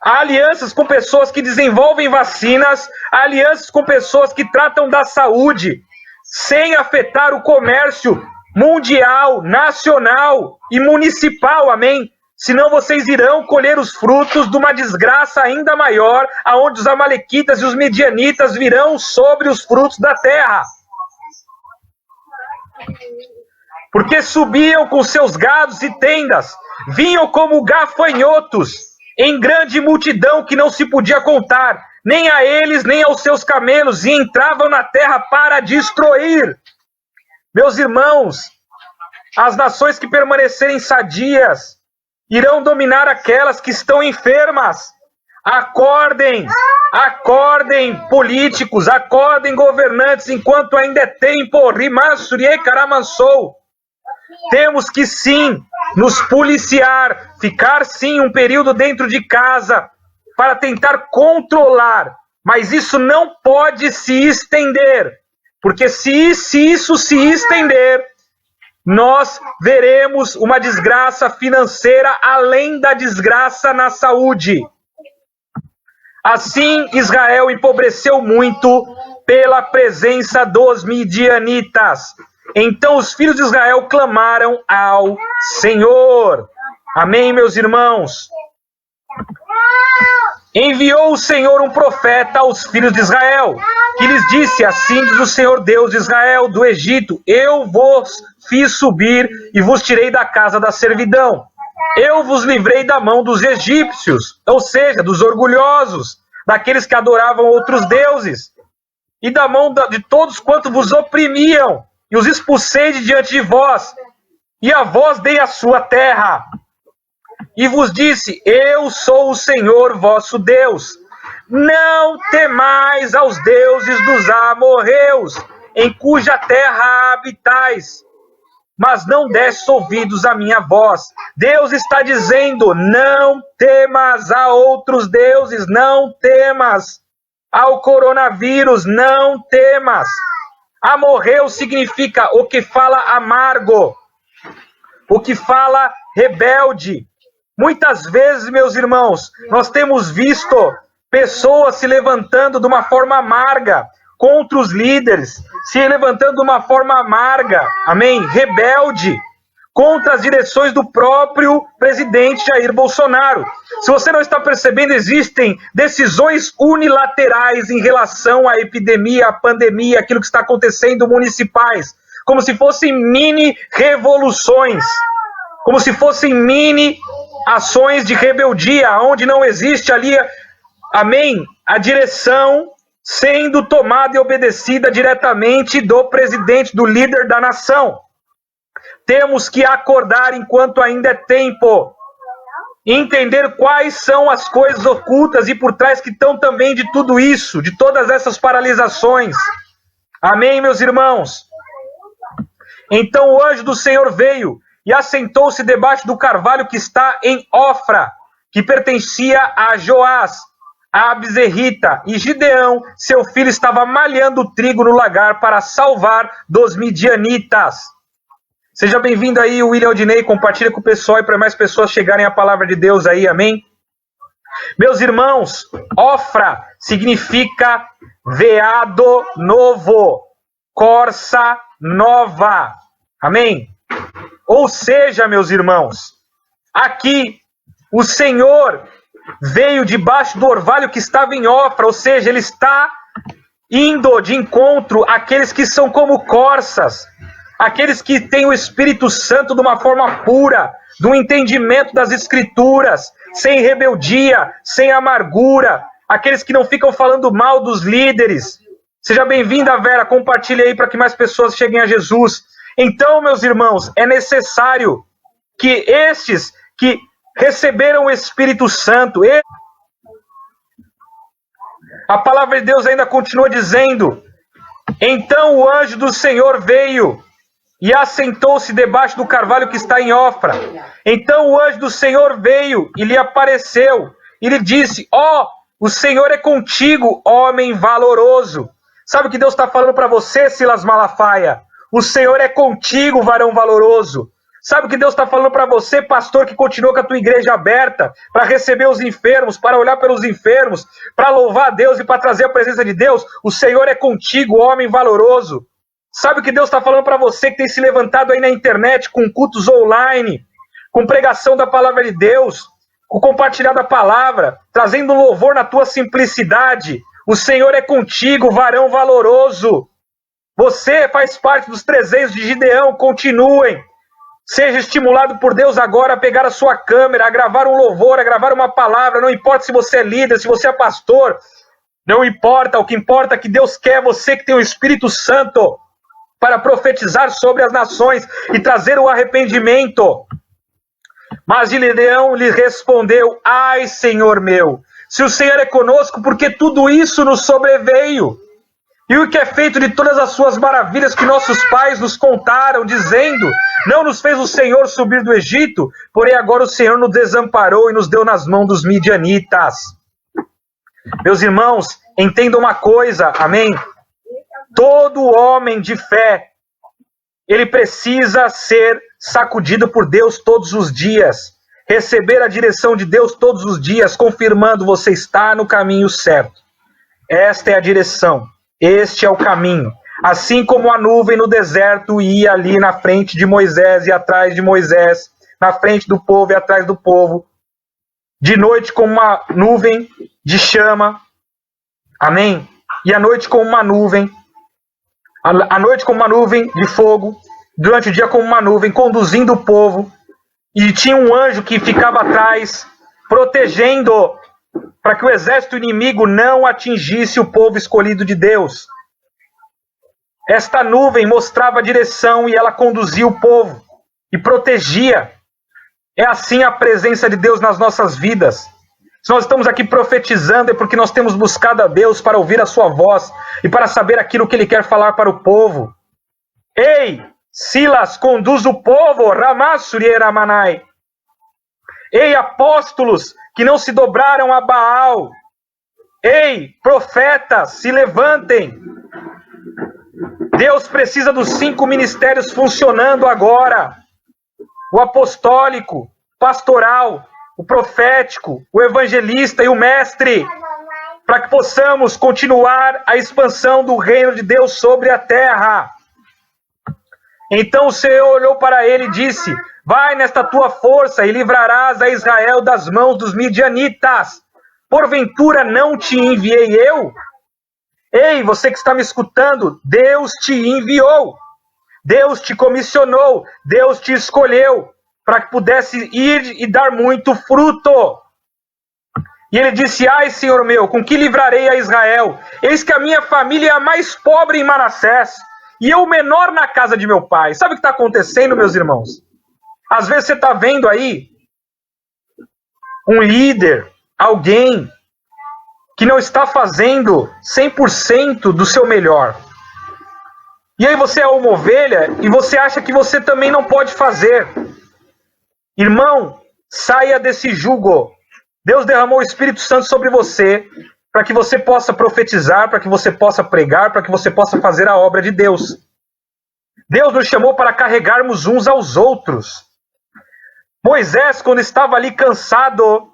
há alianças com pessoas que desenvolvem vacinas, há alianças com pessoas que tratam da saúde, sem afetar o comércio mundial, nacional e municipal, amém? Senão vocês irão colher os frutos de uma desgraça ainda maior, aonde os amalequitas e os midianitas virão sobre os frutos da terra. Porque subiam com seus gados e tendas, vinham como gafanhotos, em grande multidão que não se podia contar, nem a eles, nem aos seus camelos, e entravam na terra para destruir. Meus irmãos, as nações que permanecerem sadias irão dominar aquelas que estão enfermas. Acordem, acordem políticos, acordem governantes, enquanto ainda é tempo. Rimansuriei caramansou. Temos que sim nos policiar, ficar sim um período dentro de casa para tentar controlar, mas isso não pode se estender, porque se isso se estender, nós veremos uma desgraça financeira além da desgraça na saúde. Assim, Israel empobreceu muito pela presença dos midianitas. Então os filhos de Israel clamaram ao Senhor. Amém, meus irmãos? Enviou o Senhor um profeta aos filhos de Israel, que lhes disse: assim diz o Senhor Deus de Israel, do Egito: eu vos fiz subir e vos tirei da casa da servidão. Eu vos livrei da mão dos egípcios, ou seja, dos orgulhosos, daqueles que adoravam outros deuses, e da mão de todos quantos vos oprimiam, e os expulsei de diante de vós, e a vós dei a sua terra. E vos disse: eu sou o Senhor vosso Deus. Não temais aos deuses dos amorreus, em cuja terra habitais, mas não destes ouvidos à minha voz. Deus está dizendo: não temas a outros deuses, não temas ao coronavírus, não temas. Amorreu significa o que fala amargo, o que fala rebelde. Muitas vezes, meus irmãos, nós temos visto pessoas se levantando de uma forma amarga contra os líderes, se levantando de uma forma amarga, amém, rebelde, contra as direções do próprio presidente Jair Bolsonaro. Se você não está percebendo, existem decisões unilaterais em relação à epidemia, à pandemia, aquilo que está acontecendo municipais, como se fossem mini revoluções, como se fossem mini ações de rebeldia, onde não existe ali, amém, a direção sendo tomada e obedecida diretamente do presidente, do líder da nação. Temos que acordar enquanto ainda é tempo, entender quais são as coisas ocultas e por trás que estão também de tudo isso, de todas essas paralisações. Amém, meus irmãos? Então o anjo do Senhor veio e assentou-se debaixo do carvalho que está em Ofra, que pertencia a Joás, a Abzerrita, e Gideão, seu filho, estava malhando trigo no lagar para salvar dos midianitas. Seja bem-vindo aí, William Odinei, compartilha com o pessoal e para mais pessoas chegarem à palavra de Deus aí, amém? Meus irmãos, Ofra significa veado novo, corça nova, amém? Ou seja, meus irmãos, aqui o Senhor veio debaixo do orvalho que estava em Ofra, ou seja, ele está indo de encontro àqueles que são como corças, aqueles que têm o Espírito Santo de uma forma pura, do entendimento das Escrituras, sem rebeldia, sem amargura, aqueles que não ficam falando mal dos líderes. Seja bem-vinda, Vera, compartilhe aí para que mais pessoas cheguem a Jesus. Então, meus irmãos, é necessário que estes que receberam o Espírito Santo, a palavra de Deus ainda continua dizendo: então o anjo do Senhor veio e assentou-se debaixo do carvalho que está em Ofra. Então o anjo do Senhor veio e lhe apareceu e lhe disse: ó, o Senhor é contigo, homem valoroso. Sabe o que Deus está falando para você, Silas Malafaia? O Senhor é contigo, varão valoroso. Sabe o que Deus está falando para você, pastor, que continua com a tua igreja aberta para receber os enfermos, para olhar pelos enfermos, para louvar a Deus e para trazer a presença de Deus? O Senhor é contigo, homem valoroso. Sabe o que Deus está falando para você que tem se levantado aí na internet com cultos online, com pregação da palavra de Deus, com compartilhar da palavra, trazendo louvor na tua simplicidade? O Senhor é contigo, varão valoroso. Você faz parte dos 300 de Gideão, continuem. Seja estimulado por Deus agora a pegar a sua câmera, a gravar um louvor, a gravar uma palavra. Não importa se você é líder, se você é pastor. Não importa, o que importa é que Deus quer você que tem o Espírito Santo para profetizar sobre as nações e trazer o arrependimento. Mas Gideão lhe respondeu: ai, Senhor meu, se o Senhor é conosco, porque tudo isso nos sobreveio? E o que é feito de todas as suas maravilhas que nossos pais nos contaram, dizendo: não nos fez o Senhor subir do Egito, porém agora o Senhor nos desamparou e nos deu nas mãos dos midianitas. Meus irmãos, entendam uma coisa, amém? Todo homem de fé, ele precisa ser sacudido por Deus todos os dias, receber a direção de Deus todos os dias, confirmando: você está no caminho certo. Esta é a direção. Este é o caminho. Assim como a nuvem no deserto ia ali na frente de Moisés e atrás de Moisés, na frente do povo e atrás do povo, de noite como uma nuvem de chama, amém? E à noite como uma nuvem, à noite como uma nuvem de fogo, durante o dia como uma nuvem, conduzindo o povo, e tinha um anjo que ficava atrás, protegendo para que o exército inimigo não atingisse o povo escolhido de Deus. Esta nuvem mostrava a direção e ela conduzia o povo e protegia. É assim a presença de Deus nas nossas vidas. Se nós estamos aqui profetizando é porque nós temos buscado a Deus para ouvir a sua voz e para saber aquilo que Ele quer falar para o povo. Ei, Silas, conduz o povo, Ramassuri Ramanai. Ei, apóstolos que não se dobraram a Baal. Ei, profetas, se levantem. Deus precisa dos 5 ministérios funcionando agora. O apostólico, pastoral, o profético, o evangelista e o mestre. Para que possamos continuar a expansão do reino de Deus sobre a terra. Então o Senhor olhou para ele e disse: vai nesta tua força e livrarás a Israel das mãos dos midianitas. Porventura não te enviei eu? Ei, você que está me escutando, Deus te enviou. Deus te comissionou. Deus te escolheu para que pudesse ir e dar muito fruto. E ele disse: ai, Senhor meu, com que livrarei a Israel? Eis que a minha família é a mais pobre em Manassés, e eu o menor na casa de meu pai. Sabe o que está acontecendo, meus irmãos? Às vezes você está vendo aí um líder, alguém que não está fazendo 100% do seu melhor. E aí você é uma ovelha e você acha que você também não pode fazer. Irmão, saia desse jugo. Deus derramou o Espírito Santo sobre você para que você possa profetizar, para que você possa pregar, para que você possa fazer a obra de Deus. Deus nos chamou para carregarmos uns aos outros. Moisés, quando estava ali cansado,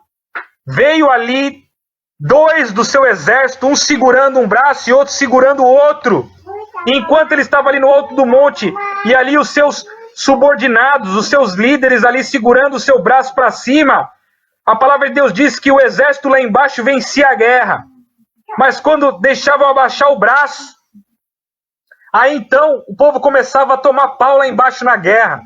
veio ali 2 do seu exército, um segurando um braço e outro segurando o outro. E enquanto ele estava ali no alto do monte, e ali os seus subordinados, os seus líderes ali segurando o seu braço para cima, a palavra de Deus diz que o exército lá embaixo vencia a guerra. Mas quando deixavam abaixar o braço, aí então o povo começava a tomar pau lá embaixo na guerra.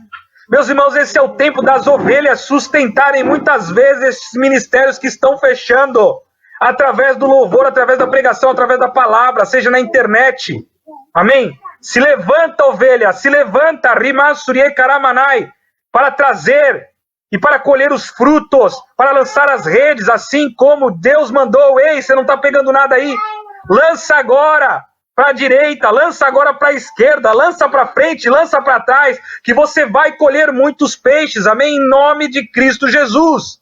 Meus irmãos, esse é o tempo das ovelhas sustentarem muitas vezes esses ministérios que estão fechando, através do louvor, através da pregação, através da palavra, seja na internet. Amém? Se levanta, ovelha, se levanta, Rimassuriei Karamanai, para trazer e para colher os frutos, para lançar as redes, assim como Deus mandou. Ei, você não está pegando nada aí? Lança agora para a direita, lança agora para a esquerda, lança para frente, lança para trás, que você vai colher muitos peixes, amém? Em nome de Cristo Jesus.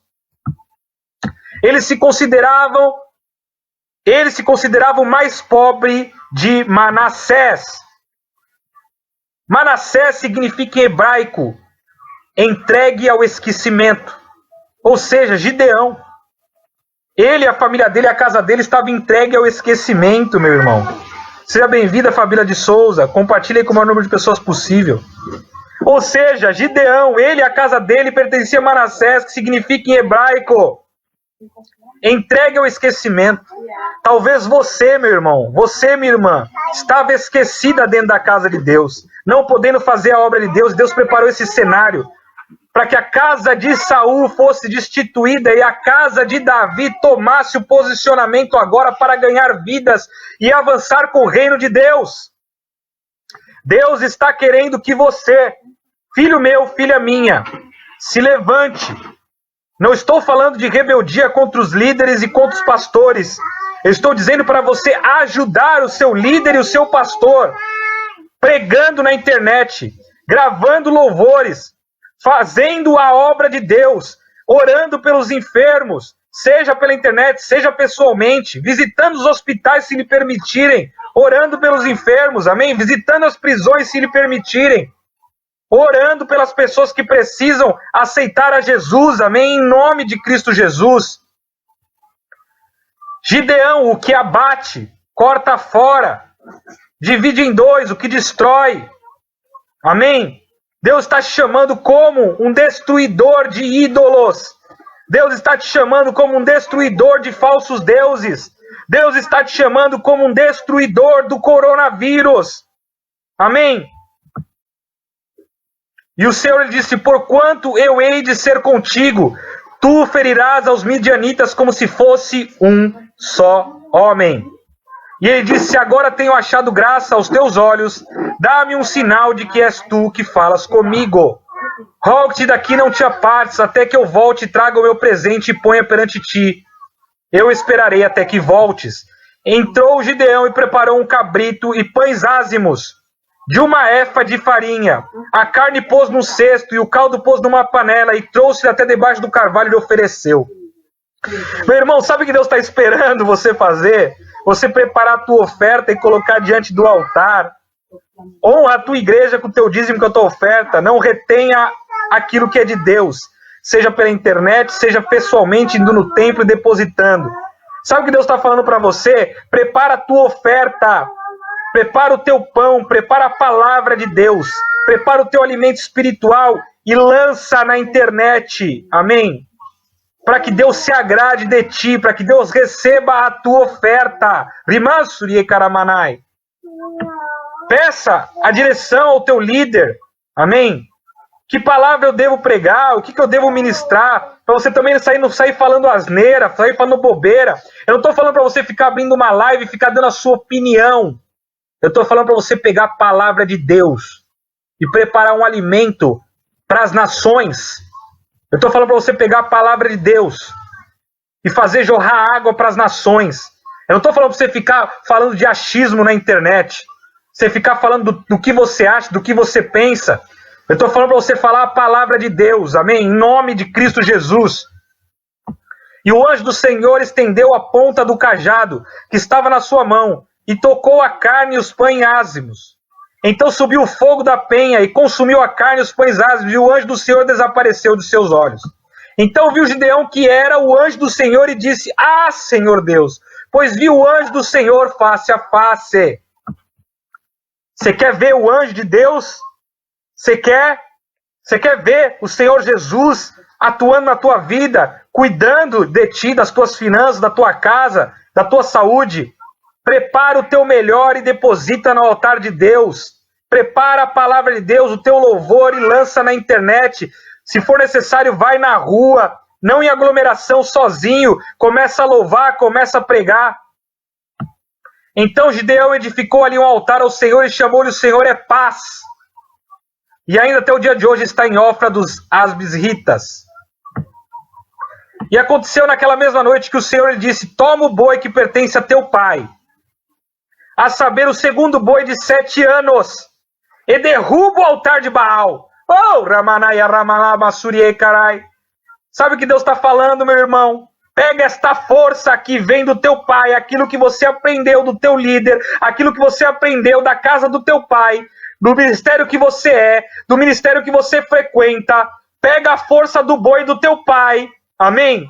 Eles se consideravam o mais pobre de Manassés. Manassés significa em hebraico entregue ao esquecimento. Ou seja, Gideão. Ele, a família dele, a casa dele estava entregue ao esquecimento, meu irmão. Seja bem-vindo à família de Souza. Compartilhe com o maior número de pessoas possível. Ou seja, Gideão, ele e a casa dele pertencia a Manassés, que significa em hebraico entregue ao esquecimento. Talvez você, meu irmão, você, minha irmã, estava esquecida dentro da casa de Deus, não podendo fazer a obra de Deus. Deus preparou esse cenário para que a casa de Saul fosse destituída e a casa de Davi tomasse o posicionamento agora para ganhar vidas e avançar com o reino de Deus. Deus está querendo que você, filho meu, filha minha, se levante. Não estou falando de rebeldia contra os líderes e contra os pastores. Eu estou dizendo para você ajudar o seu líder e o seu pastor, pregando na internet, gravando louvores, fazendo a obra de Deus, orando pelos enfermos, seja pela internet, seja pessoalmente, visitando os hospitais se lhe permitirem, orando pelos enfermos, amém? Visitando as prisões se lhe permitirem, orando pelas pessoas que precisam aceitar a Jesus, amém? Em nome de Cristo Jesus. Gideão, o que abate, corta fora, divide em dois, o que destrói, amém? Deus está te chamando como um destruidor de ídolos. Deus está te chamando como um destruidor de falsos deuses. Deus está te chamando como um destruidor do coronavírus. Amém? E o Senhor disse, porquanto eu hei de ser contigo, tu ferirás aos midianitas como se fosse um só homem. E ele disse, agora tenho achado graça aos teus olhos, dá-me um sinal de que és tu que falas comigo. Rogo-te daqui não te apartes, até que eu volte e traga o meu presente e ponha perante ti. Eu esperarei até que voltes. Entrou Gideão e preparou um cabrito e pães ázimos, de uma efa de farinha. A carne pôs num cesto e o caldo pôs numa panela e trouxe até debaixo do carvalho e lhe ofereceu. Meu irmão, sabe o que Deus está esperando você fazer? Você preparar a tua oferta e colocar diante do altar. Honra a tua igreja com o teu dízimo, com a tua oferta. Não retenha aquilo que é de Deus. Seja pela internet, seja pessoalmente, indo no templo e depositando. Sabe o que Deus está falando para você? Prepara a tua oferta. Prepara o teu pão. Prepara a palavra de Deus. Prepara o teu alimento espiritual e lança na internet. Amém? Para que Deus se agrade de ti, para que Deus receba a tua oferta. Rimansuri Karamanai. Peça a direção ao teu líder. Amém? Que palavra eu devo pregar? O que eu devo ministrar? Para você também não sair falando asneira, sair falando bobeira. Eu não estou falando para você ficar abrindo uma live e ficar dando a sua opinião. Eu estou falando para você pegar a palavra de Deus e preparar um alimento para as nações. Eu estou falando para você pegar a palavra de Deus e fazer jorrar água para as nações. Eu não estou falando para você ficar falando de achismo na internet. Você ficar falando do que você acha, do que você pensa. Eu estou falando para você falar a palavra de Deus. Amém? Em nome de Cristo Jesus. E o anjo do Senhor estendeu a ponta do cajado que estava na sua mão e tocou a carne e os pães ázimos. Então subiu o fogo da penha e consumiu a carne e os pães ázimos, e o anjo do Senhor desapareceu de seus olhos. Então viu Gideão que era o anjo do Senhor e disse, ah, Senhor Deus, pois viu o anjo do Senhor face a face. Você quer ver o anjo de Deus? Você quer ver o Senhor Jesus atuando na tua vida, cuidando de ti, das tuas finanças, da tua casa, da tua saúde? Prepara o teu melhor e deposita no altar de Deus. Prepara a palavra de Deus, o teu louvor e lança na internet. Se for necessário, vai na rua, não em aglomeração, sozinho. Começa a louvar, começa a pregar. Então Gideão edificou ali um altar ao Senhor e chamou-lhe o Senhor é paz. E ainda até o dia de hoje está em Ofra dos Asbisritas. E aconteceu naquela mesma noite que o Senhor lhe disse, toma o boi que pertence a teu pai, a saber, o segundo boi de 7 anos, e derruba o altar de Baal. Oh, Ramanaya Ramalaba Suriei Carai. Sabe o que Deus está falando, meu irmão? Pega esta força que vem do teu pai, aquilo que você aprendeu do teu líder, aquilo que você aprendeu da casa do teu pai, do ministério que você é, do ministério que você frequenta. Pega a força do boi do teu pai, amém?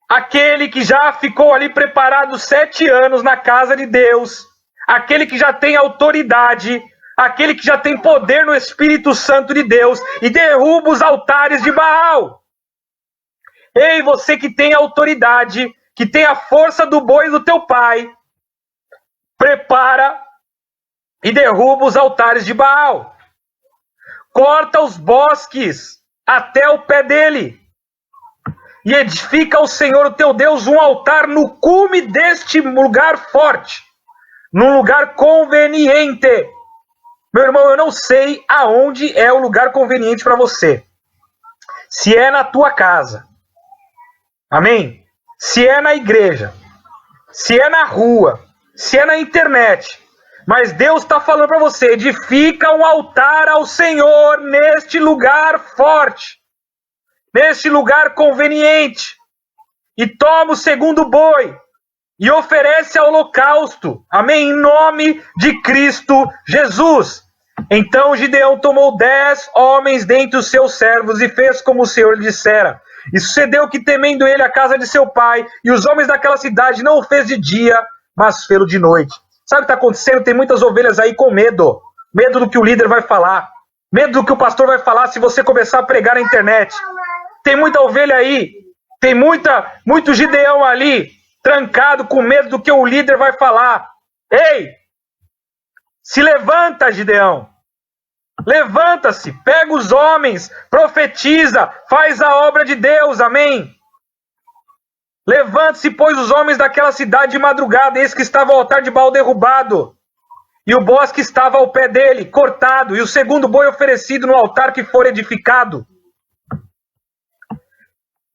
Aquele que já ficou ali preparado 7 anos na casa de Deus, aquele que já tem autoridade, aquele que já tem poder no Espírito Santo de Deus e derruba os altares de Baal. Ei, você que tem autoridade, que tem a força do boi do teu pai, prepara e derruba os altares de Baal. Corta os bosques até o pé dele. E edifica ao Senhor o teu Deus um altar no cume deste lugar forte, num lugar conveniente. Meu irmão, eu não sei aonde é o lugar conveniente para você. Se é na tua casa, amém? Se é na igreja, se é na rua, se é na internet, mas Deus está falando para você, edifica um altar ao Senhor neste lugar forte, neste lugar conveniente, e toma o segundo boi, e oferece holocausto, amém, em nome de Cristo Jesus. Então Gideão tomou 10 homens dentre os seus servos, e fez como o Senhor lhe dissera. E sucedeu que, temendo ele a casa de seu pai, e os homens daquela cidade, não o fez de dia, mas fê-lo de noite. Sabe o que está acontecendo? Tem muitas ovelhas aí com medo. Medo do que o líder vai falar. Medo do que o pastor vai falar se você começar a pregar na internet. Tem muita ovelha aí. Tem muito Gideão ali, trancado com medo do que o líder vai falar. Ei! Se levanta, Gideão. Levanta-se, pega os homens, profetiza, faz a obra de Deus, amém? Levante-se, pois, os homens daquela cidade de madrugada, eis que estava o altar de Baal derrubado, e o bosque estava ao pé dele, cortado, e o segundo boi oferecido no altar que for edificado.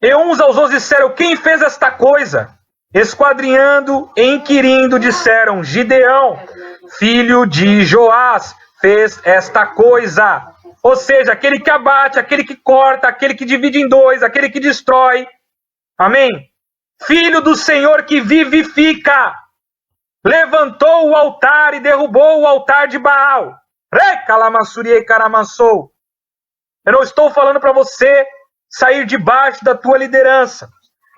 E uns aos outros disseram, quem fez esta coisa? Esquadrinhando e inquirindo, disseram, Gideão, filho de Joás, fez esta coisa. Ou seja, aquele que abate, aquele que corta, aquele que divide em dois, aquele que destrói. Amém? Filho do Senhor que vivifica. Levantou o altar e derrubou o altar de Baal. Eu não estou falando para você sair debaixo da tua liderança.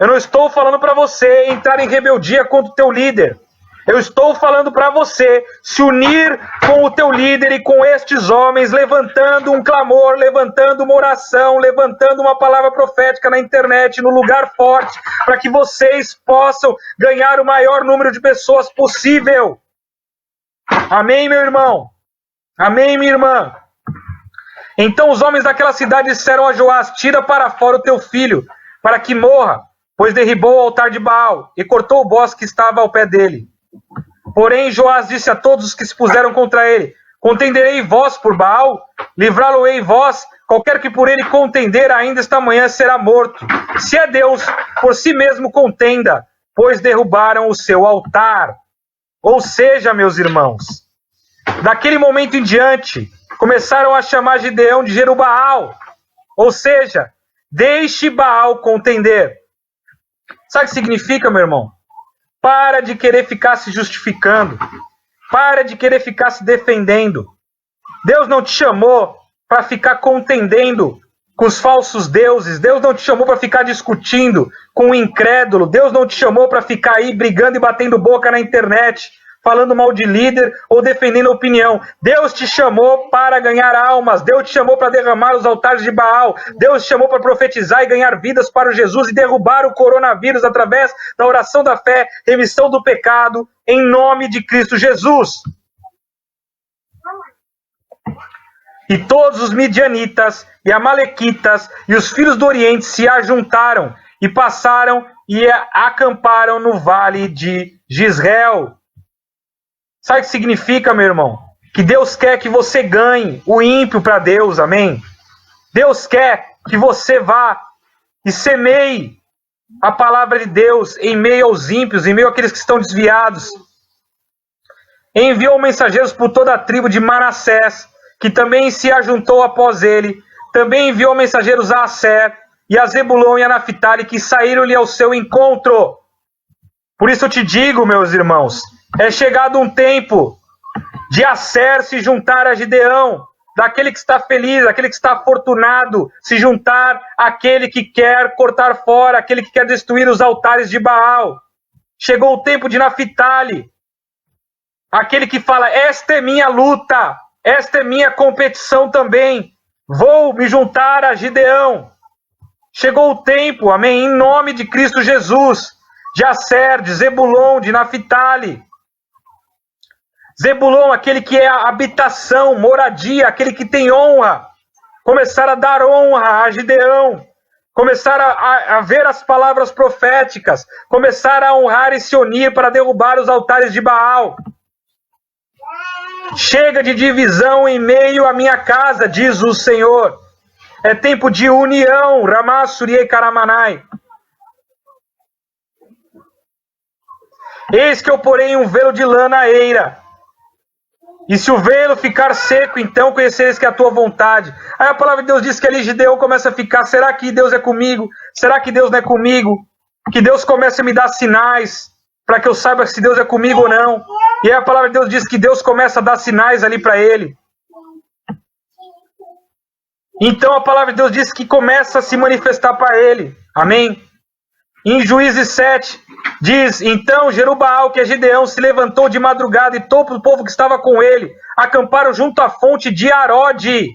Eu não estou falando para você entrar em rebeldia contra o teu líder. Eu estou falando para você se unir com o teu líder e com estes homens, levantando um clamor, levantando uma oração, levantando uma palavra profética na internet, no lugar forte, para que vocês possam ganhar o maior número de pessoas possível. Amém, meu irmão? Amém, minha irmã? Então os homens daquela cidade disseram a Joás, tira para fora o teu filho, para que morra, pois derribou o altar de Baal e cortou o bosque que estava ao pé dele. Porém, Joás disse a todos os que se puseram contra ele, contenderei vós por Baal? Livrá-lo-ei vós? Qualquer que por ele contender ainda esta manhã será morto. Se é Deus, por si mesmo contenda, pois derrubaram o seu altar. Ou seja, meus irmãos, daquele momento em diante, começaram a chamar Gideão de Jerubaal. Ou seja, deixe Baal contender. Sabe o que significa, meu irmão? Para de querer ficar se justificando. Para de querer ficar se defendendo. Deus não te chamou para ficar contendendo com os falsos deuses. Deus não te chamou para ficar discutindo com o incrédulo. Deus não te chamou para ficar aí brigando e batendo boca na internet, falando mal de líder ou defendendo opinião. Deus te chamou para ganhar almas. Deus te chamou para derramar os altares de Baal. Deus te chamou para profetizar e ganhar vidas para o Jesus e derrubar o coronavírus através da oração da fé, remissão do pecado, em nome de Cristo Jesus. E todos os midianitas e amalequitas e os filhos do Oriente se ajuntaram e passaram e acamparam no vale de Jezreel. Sabe o que significa, meu irmão? Que Deus quer que você ganhe o ímpio para Deus, amém? Deus quer que você vá e semeie a palavra de Deus em meio aos ímpios, em meio àqueles que estão desviados. Enviou mensageiros por toda a tribo de Manassés, que também se ajuntou após ele. Também enviou mensageiros a Asser, e a Zebulon e a Naphtali, que saíram-lhe ao seu encontro. Por isso eu te digo, meus irmãos, é chegado um tempo de Asser se juntar a Gideão, daquele que está feliz, aquele que está afortunado, se juntar àquele que quer cortar fora, aquele que quer destruir os altares de Baal. Chegou o tempo de Naphtali, aquele que fala, esta é minha luta, esta é minha competição também, vou me juntar a Gideão. Chegou o tempo, amém, em nome de Cristo Jesus, de Asser, de Zebulon, de Naphtali. Zebulon, aquele que é a habitação, moradia, aquele que tem honra. Começar a dar honra a Gideão. Começar a ver as palavras proféticas. Começar a honrar e se unir para derrubar os altares de Baal. Chega de divisão em meio à minha casa, diz o Senhor. É tempo de união, Ramassuriei Karamanai. Eis que eu porei um velo de lã na eira. E se o velo ficar seco, então conhecereis que é a tua vontade. Aí a palavra de Deus diz que ali Gideão começa a ficar, será que Deus é comigo? Será que Deus não é comigo? Que Deus comece a me dar sinais, para que eu saiba se Deus é comigo ou não. E aí a palavra de Deus diz que Deus começa a dar sinais ali para ele. Então a palavra de Deus diz que começa a se manifestar para ele. Amém? Em Juízes 7, diz, então Jerubaal, que é Gideão, se levantou de madrugada e todo o povo que estava com ele acamparam junto à fonte de Arode.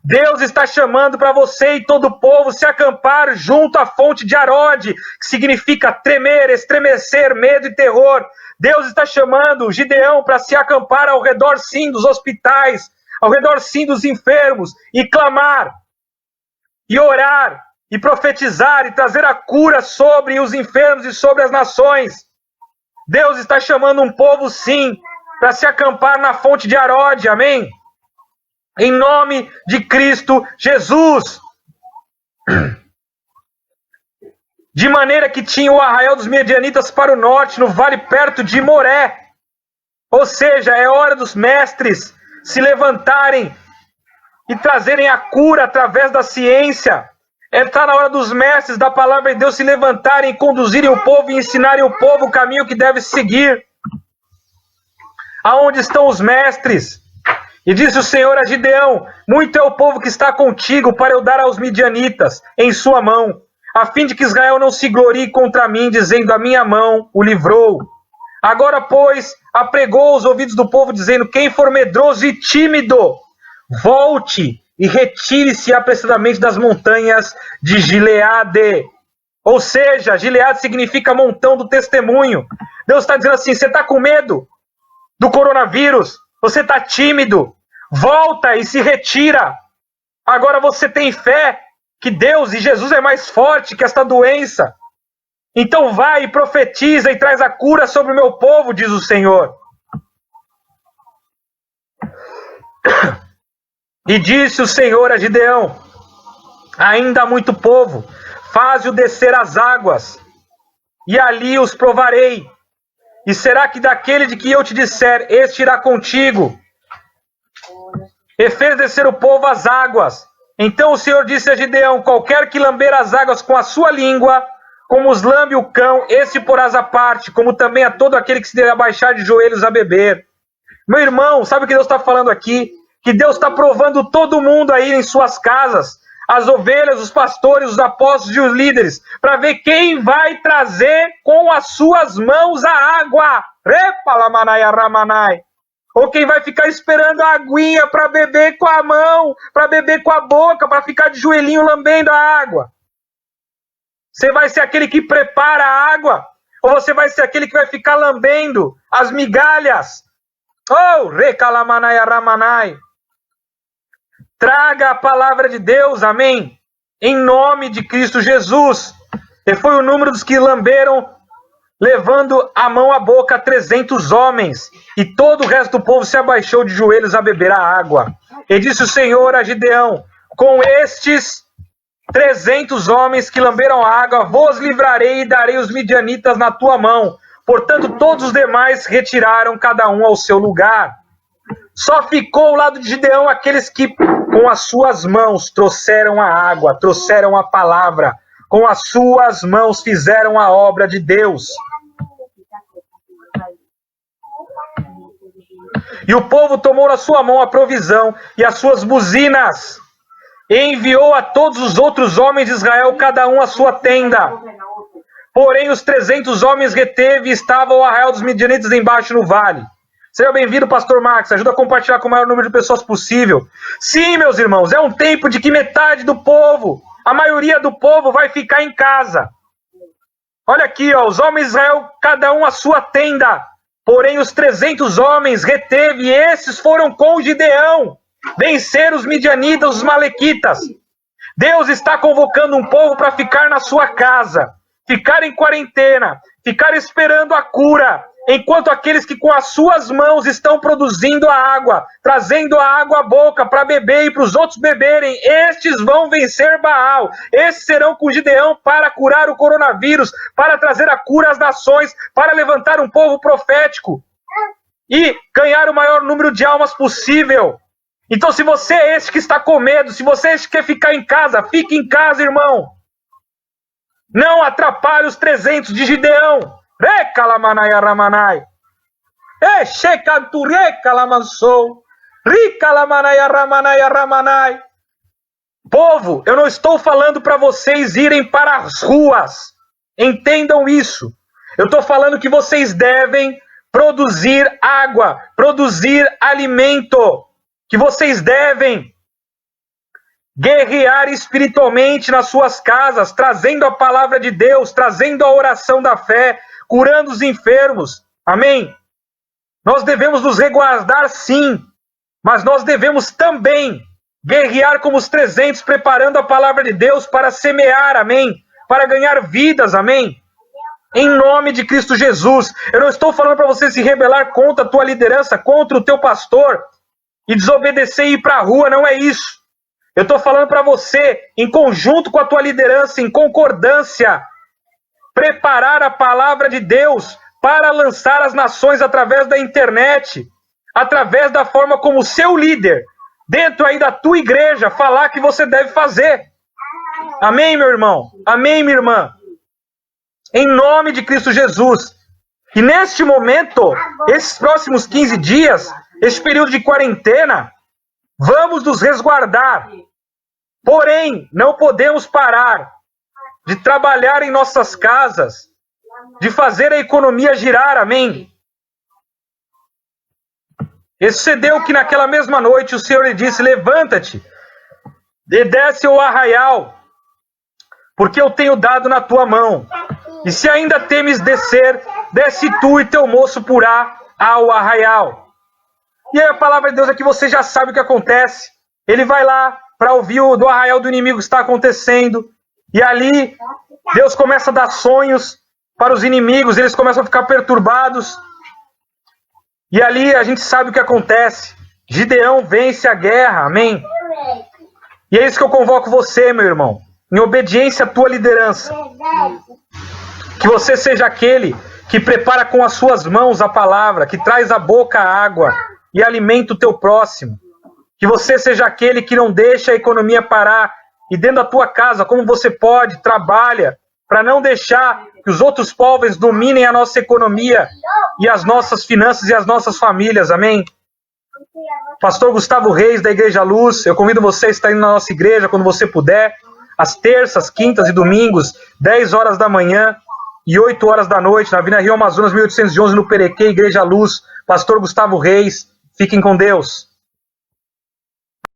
Deus está chamando para você e todo o povo se acampar junto à fonte de Arode, que significa tremer, estremecer, medo e terror. Deus está chamando Gideão para se acampar ao redor sim dos hospitais, ao redor sim dos enfermos, e clamar, e orar, e profetizar, e trazer a cura sobre os enfermos e sobre as nações. Deus está chamando um povo sim, para se acampar na fonte de Arode, amém? Em nome de Cristo Jesus. De maneira que tinha o arraial dos Medianitas para o norte, no vale perto de Moré. Ou seja, é hora dos mestres se levantarem e trazerem a cura através da ciência. Está na hora dos mestres da palavra de Deus se levantarem, conduzirem o povo e ensinarem o povo o caminho que deve seguir. Aonde estão os mestres? E disse o Senhor a Gideão, muito é o povo que está contigo para eu dar aos midianitas em sua mão, a fim de que Israel não se glorie contra mim, dizendo, a minha mão o livrou. Agora, pois, apregou os ouvidos do povo, dizendo, quem for medroso e tímido, volte e retire-se apressadamente das montanhas de Gileade. Ou seja, Gileade significa montão do testemunho. Deus está dizendo assim, você está com medo do coronavírus? Você está tímido? Volta e se retira. Agora você tem fé que Deus e Jesus é mais forte que esta doença. Então vai e profetiza e traz a cura sobre o meu povo, diz o Senhor. E disse o Senhor a Gideão, ainda há muito povo, faze-o descer as águas, e ali os provarei. E será que daquele de que eu te disser, este irá contigo? E fez descer o povo às águas. Então o Senhor disse a Gideão, qualquer que lamber as águas com a sua língua, como os lambe o cão, esse porás à parte, como também a todo aquele que se deve abaixar de joelhos a beber. Meu irmão, sabe o que Deus está falando aqui? Que Deus está provando todo mundo aí em suas casas, as ovelhas, os pastores, os apóstolos e os líderes, para ver quem vai trazer com as suas mãos a água. Ou quem vai ficar esperando a aguinha para beber com a mão, para beber com a boca, para ficar de joelhinho lambendo a água. Você vai ser aquele que prepara a água? Ou você vai ser aquele que vai ficar lambendo as migalhas? Oh, recalamanai aramanai. Traga a palavra de Deus, amém? Em nome de Cristo Jesus. E foi o número dos que lamberam, levando a mão à boca 300 homens. E todo o resto do povo se abaixou de joelhos a beber a água. E disse o Senhor a Gideão, com estes 300 homens que lamberam a água, vos livrarei e darei os midianitas na tua mão. Portanto, todos os demais retiraram cada um ao seu lugar. Só ficou ao lado de Gideão aqueles que com as suas mãos trouxeram a água, trouxeram a palavra, com as suas mãos fizeram a obra de Deus. E o povo tomou na sua mão a provisão e as suas buzinas, e enviou a todos os outros homens de Israel, cada um a sua tenda. Porém, os 300 homens reteve e estavam ao arraial dos midianitas embaixo no vale. Seja bem-vindo, pastor Max. Ajuda a compartilhar com o maior número de pessoas possível. Sim, meus irmãos, é um tempo de que metade do povo A maioria do povo vai ficar em casa. Olha aqui, ó, os homens de Israel, cada um a sua tenda. Porém, os 300 homens reteve, e esses foram com Gideão vencer os midianitas, os malequitas. Deus está convocando um povo para ficar na sua casa, ficar em quarentena, ficar esperando a cura, enquanto aqueles que com as suas mãos estão produzindo a água, trazendo a água à boca para beber e para os outros beberem, estes vão vencer Baal. Estes serão com Gideão para curar o coronavírus, para trazer a cura às nações, para levantar um povo profético e ganhar o maior número de almas possível. Então, se você é este que está com medo, se você é este que quer ficar em casa, fique em casa, irmão. Não atrapalhe os 300 de Gideão. Recalamanai Ramanai. Echecanturiecalamansou. Ricalamanai Ramanai. Povo, eu não estou falando para vocês irem para as ruas. Entendam isso. Eu estou falando que vocês devem produzir água, produzir alimento. Que vocês devem guerrear espiritualmente nas suas casas, trazendo a palavra de Deus, trazendo a oração da fé, curando os enfermos. Amém? Nós devemos nos resguardar, sim, mas nós devemos também guerrear como os 300, preparando a palavra de Deus para semear, amém? Para ganhar vidas, amém? Em nome de Cristo Jesus. Eu não estou falando para você se rebelar contra a tua liderança, contra o teu pastor, e desobedecer e ir para a rua, não é isso. Eu estou falando para você, em conjunto com a tua liderança, em concordância, preparar a palavra de Deus para lançar as nações através da internet, através da forma como o seu líder, dentro aí da tua igreja, falar que você deve fazer. Amém, meu irmão? Amém, minha irmã? Em nome de Cristo Jesus. E neste momento, esses próximos 15 dias, esse período de quarentena, vamos nos resguardar. Porém, não podemos parar de trabalhar em nossas casas, de fazer a economia girar, amém? E sucedeu que naquela mesma noite o Senhor lhe disse: levanta-te e desce ao arraial, porque eu tenho dado na tua mão. E se ainda temes descer, desce tu e teu moço Purá ao arraial. E aí a palavra de Deus é que você já sabe o que acontece. Ele vai lá para ouvir do arraial do inimigo que está acontecendo. E ali Deus começa a dar sonhos para os inimigos. Eles começam a ficar perturbados. E ali a gente sabe o que acontece. Gideão vence a guerra. Amém? E é isso que eu convoco você, meu irmão. Em obediência à tua liderança. Que você seja aquele que prepara com as suas mãos a palavra. Que traz à boca a água. E alimenta o teu próximo. Que você seja aquele que não deixa a economia parar. E dentro da tua casa, como você pode, trabalha para não deixar que os outros povos dominem a nossa economia e as nossas finanças e as nossas famílias. Amém? Pastor Gustavo Reis, da Igreja Luz, eu convido você a estar indo na nossa igreja quando você puder, às terças, quintas e domingos, 10 horas da manhã e 8 horas da noite, na Avenida Rio Amazonas, 1811, no Perequê, Igreja Luz. Pastor Gustavo Reis, fiquem com Deus.